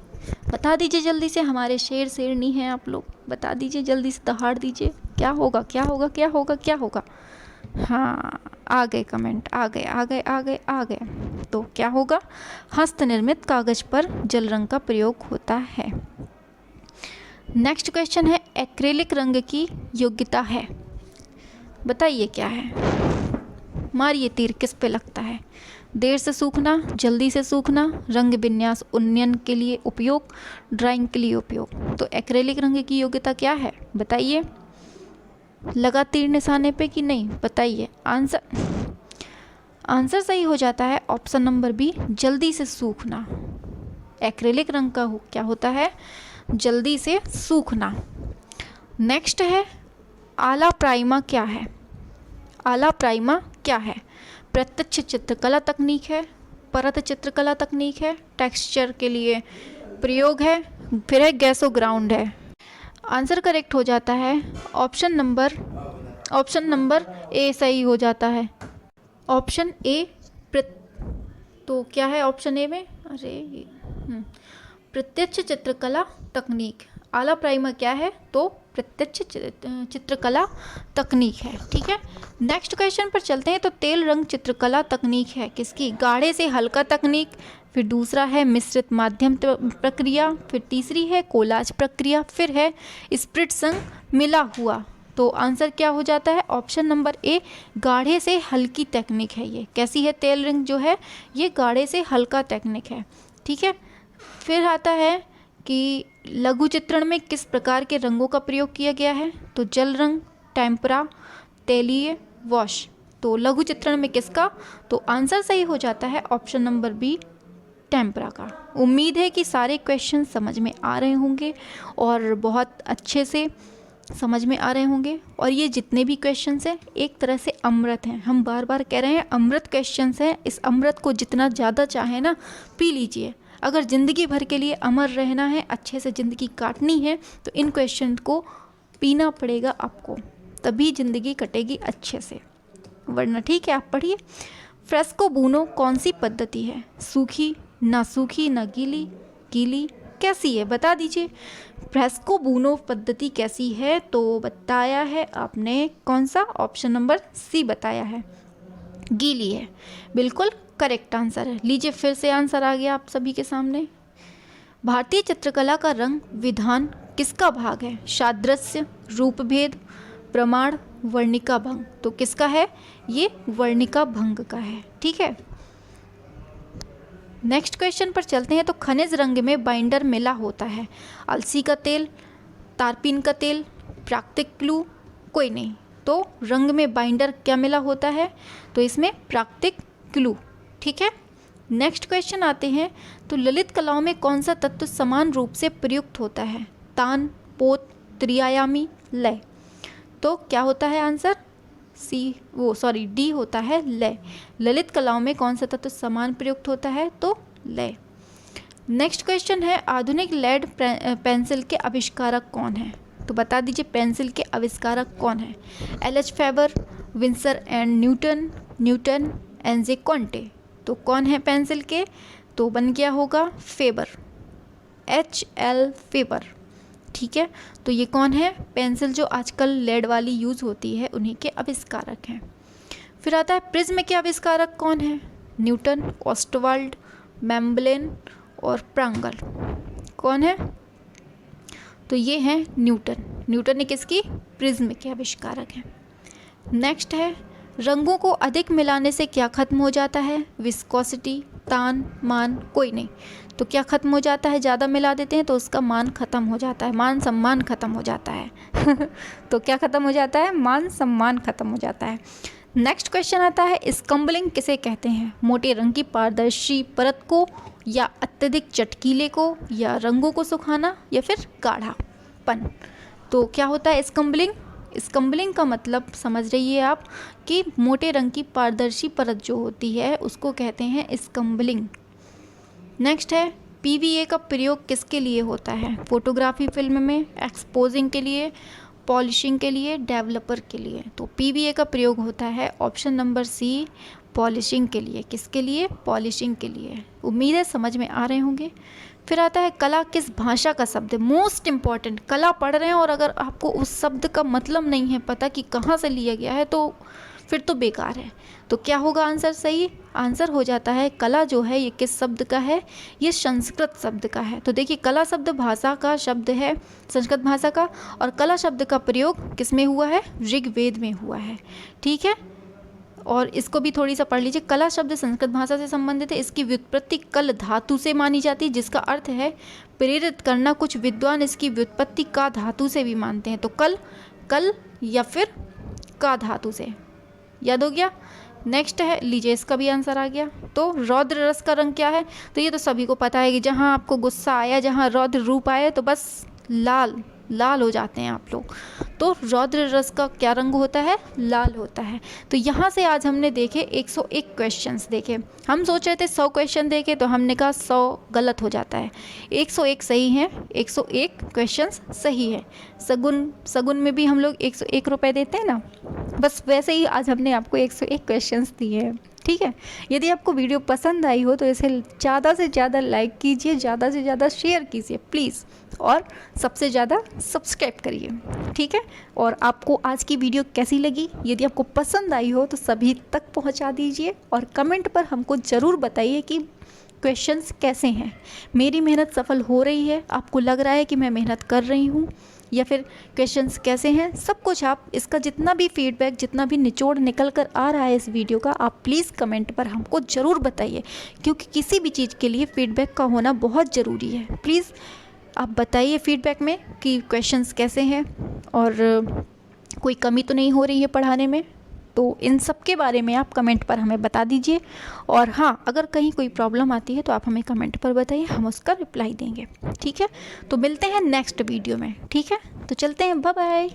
बता दीजिए जल्दी से, हमारे शेरनी हैं आप लोग, बता दीजिए जल्दी से, दहाड़ दीजिए। क्या होगा क्या होगा क्या होगा क्या होगा? हाँ, आ गए कमेंट, आ गए। तो क्या होगा? हस्तनिर्मित कागज पर जल रंग का प्रयोग होता है। नेक्स्ट क्वेश्चन है एक्रेलिक रंग की योग्यता है, बताइए क्या है? मारिए तीर, किस पे लगता है? देर से सूखना, जल्दी से सूखना, रंग विन्यास उन्नयन के लिए उपयोग, ड्राइंग के लिए उपयोग। तो एक्रेलिक रंग की योग्यता क्या है बताइए? लगा तीर निशाने पे कि नहीं? बताइए आंसर सही हो जाता है ऑप्शन नंबर बी, जल्दी से सूखना। एक्रेलिक रंग का क्या होता है? जल्दी से सूखना। नेक्स्ट है आला प्राइमा क्या है? आला प्राइमा क्या है? प्रत्यक्ष चित्रकला तकनीक है, परत चित्रकला तकनीक है, टेक्सचर के लिए प्रयोग है, फिर है गैसो ग्राउंड है। आंसर करेक्ट हो जाता है ऑप्शन नंबर ए सही हो जाता है। ऑप्शन ए तो क्या है ऑप्शन ए में? प्रत्यक्ष चित्रकला तकनीक। आला प्राइमा क्या है? तो प्रत्यक्ष चित्रकला तकनीक है, ठीक है। नेक्स्ट क्वेश्चन पर चलते हैं। तो तेल रंग चित्रकला तकनीक है किसकी? गाढ़े से हल्का तकनीक, फिर दूसरा है मिश्रित माध्यम प्रक्रिया, फिर तीसरी है कोलाज प्रक्रिया, फिर है स्प्रिट संग मिला हुआ। तो आंसर क्या हो जाता है? ऑप्शन नंबर ए, गाढ़े से हल्की तकनीक है। ये कैसी है? तेल रंग जो है ये गाढ़े से हल्का तकनीक है, ठीक है। फिर आता है कि लघु चित्रण में किस प्रकार के रंगों का प्रयोग किया गया है? तो जल रंग, टेम्परा, तेलीय, वॉश। तो लघु चित्रण में किसका? तो आंसर सही हो जाता है ऑप्शन नंबर बी, टेम्परा का। उम्मीद है कि सारे क्वेश्चन समझ में आ रहे होंगे और बहुत अच्छे से समझ में आ रहे होंगे। और ये जितने भी क्वेश्चंस हैं एक तरह से अमृत हैं, हम बार बार कह रहे हैं अमृत क्वेश्चंस हैं। इस अमृत को जितना ज़्यादा चाहे ना पी लीजिए। अगर ज़िंदगी भर के लिए अमर रहना है, अच्छे से ज़िंदगी काटनी है, तो इन क्वेश्चन को पीना पड़ेगा आपको, तभी ज़िंदगी कटेगी अच्छे से, वरना ठीक है। आप पढ़िए। फ्रेस्को बूनो कौन सी पद्धति है? सूखी, ना सूखी, ना गीली, गीली, कैसी है? बता दीजिए। फ्रेस्को बूनो पद्धति कैसी है? तो बताया है आपने कौन सा? ऑप्शन नंबर सी बताया है, गीली है। बिल्कुल करेक्ट आंसर है। लीजिए फिर से आंसर आ गया आप सभी के सामने। भारतीय चित्रकला का रंग विधान किसका भाग है? सादृश्य, रूपभेद, प्रमाण, वर्णिका भंग। तो किसका है? ये वर्णिका भंग का है, ठीक है। नेक्स्ट क्वेश्चन पर चलते हैं। तो खनिज रंग में बाइंडर मिला होता है। अलसी का तेल, तारपीन का तेल, प्राकृतिक ग्लू, कोई नहीं। तो रंग में बाइंडर क्या मिला होता है, तो इसमें प्राकृतिक ग्लू। ठीक है, नेक्स्ट क्वेश्चन आते हैं। तो ललित कलाओं में कौन सा तत्व समान रूप से प्रयुक्त होता है, तान, पोत, त्रिआयामी, लय। तो क्या होता है आंसर, डी होता है लय। ललित कलाओं में कौन सा तत्व समान प्रयुक्त होता है, तो लय। नेक्स्ट क्वेश्चन है, आधुनिक लेड पेंसिल के आविष्कारक कौन है। तो बता दीजिए पेंसिल के आविष्कारक कौन है। LH. Faber, Winsor and Newton, NJ Conte. तो कौन है पेंसिल के, तो बन गया होगा फेबर, H.L. फेबर। ठीक है, तो ये कौन है, पेंसिल जो आजकल लेड वाली यूज़ होती है उन्हीं के आविष्कारक हैं। फिर आता है प्रिज्म के आविष्कारक कौन है, न्यूटन, ऑस्टवाल्ड, मेम्बलेन और प्रांगल। कौन है, तो ये हैं न्यूटन ने किसकी, प्रिज्म के आविष्कारक हैं। नेक्स्ट है, रंगों को अधिक मिलाने से क्या खत्म हो जाता है, विस्कोसिटी, तान, मान, कोई नहीं। तो क्या खत्म हो जाता है, ज़्यादा मिला देते हैं तो उसका मान खत्म हो जाता है, मान सम्मान खत्म हो जाता है तो क्या खत्म हो जाता है, मान सम्मान खत्म हो जाता है। नेक्स्ट क्वेश्चन आता है, स्कम्बलिंग किसे कहते हैं, मोटे रंग की पारदर्शी परत को, या अत्यधिक चटकीले को, या रंगों को सुखाना, या फिर गाढ़ापन। तो क्या होता है स्कम्बलिंग, स्कम्बलिंग का मतलब समझ रही है आप कि मोटे रंग की पारदर्शी परत जो होती है उसको कहते हैं स्कम्बलिंग। नेक्स्ट है, पीवीए का प्रयोग किसके लिए होता है, फोटोग्राफी फिल्म में, एक्सपोजिंग के लिए, पॉलिशिंग के लिए, डेवलपर के लिए। तो पीवीए का प्रयोग होता है ऑप्शन नंबर सी, पॉलिशिंग के लिए। किसके लिए, पॉलिशिंग के लिए। उम्मीद है समझ में आ रहे होंगे। फिर आता है, कला किस भाषा का शब्द है, मोस्ट इम्पॉर्टेंट। कला पढ़ रहे हैं और अगर आपको उस शब्द का मतलब नहीं है पता कि कहाँ से लिया गया है तो फिर तो बेकार है। तो क्या होगा आंसर, सही आंसर हो जाता है कला जो है ये किस शब्द का है, ये संस्कृत शब्द का है। तो देखिए कला शब्द भाषा का शब्द है, संस्कृत भाषा का, और कला शब्द का प्रयोग किस में हुआ है, ऋग्वेद में हुआ है। ठीक है, और इसको भी थोड़ी सा पढ़ लीजिए। कला शब्द संस्कृत भाषा से संबंधित है। इसकी व्युत्पत्ति कल धातु से मानी जाती है, जिसका अर्थ है प्रेरित करना। कुछ विद्वान इसकी व्युत्पत्ति का धातु से भी मानते हैं। तो कल या फिर का धातु से, याद हो गया। नेक्स्ट है, लीजिए इसका भी आंसर आ गया। तो रौद्र रस का रंग क्या है, तो ये तो सभी को पता है कि जहाँ आपको गुस्सा आया, जहाँ रौद्र रूप आए तो बस लाल हो जाते हैं आप लोग। तो रौद्र रस का क्या रंग होता है, लाल होता है। तो यहाँ से आज हमने देखे 101 क्वेश्चंस देखे। हम सोच रहे थे 100 क्वेश्चन देखे, तो हमने कहा 100 गलत हो जाता है, 101 सही है, 101 क्वेश्चंस सही है। सगुन में भी हम लोग 101 रुपये देते हैं ना, बस वैसे ही आज हमने आपको 101 क्वेश्चंस दिए हैं। ठीक है, यदि आपको वीडियो पसंद आई हो तो इसे ज़्यादा से ज़्यादा लाइक कीजिए, ज़्यादा से ज़्यादा शेयर कीजिए प्लीज़, और सबसे ज़्यादा सब्सक्राइब करिए। ठीक है, और आपको आज की वीडियो कैसी लगी, यदि आपको पसंद आई हो तो सभी तक पहुंचा दीजिए, और कमेंट पर हमको ज़रूर बताइए कि क्वेश्चंस कैसे हैं, मेरी मेहनत सफल हो रही है, आपको लग रहा है कि मैं मेहनत कर रही हूँ, या फिर क्वेश्चंस कैसे हैं। सब कुछ आप इसका जितना भी फीडबैक, जितना भी निचोड़ निकल कर आ रहा है इस वीडियो का, आप प्लीज़ कमेंट पर हमको ज़रूर बताइए, क्योंकि किसी भी चीज़ के लिए फीडबैक का होना बहुत ज़रूरी है। प्लीज़ आप बताइए फीडबैक में कि क्वेश्चंस कैसे हैं, और कोई कमी तो नहीं हो रही है पढ़ाने में। तो इन सब के बारे में आप कमेंट पर हमें बता दीजिए, और हाँ, अगर कहीं कोई प्रॉब्लम आती है तो आप हमें कमेंट पर बताइए, हम उसका रिप्लाई देंगे। ठीक है, तो मिलते हैं नेक्स्ट वीडियो में। ठीक है, तो चलते हैं, बाय बाय।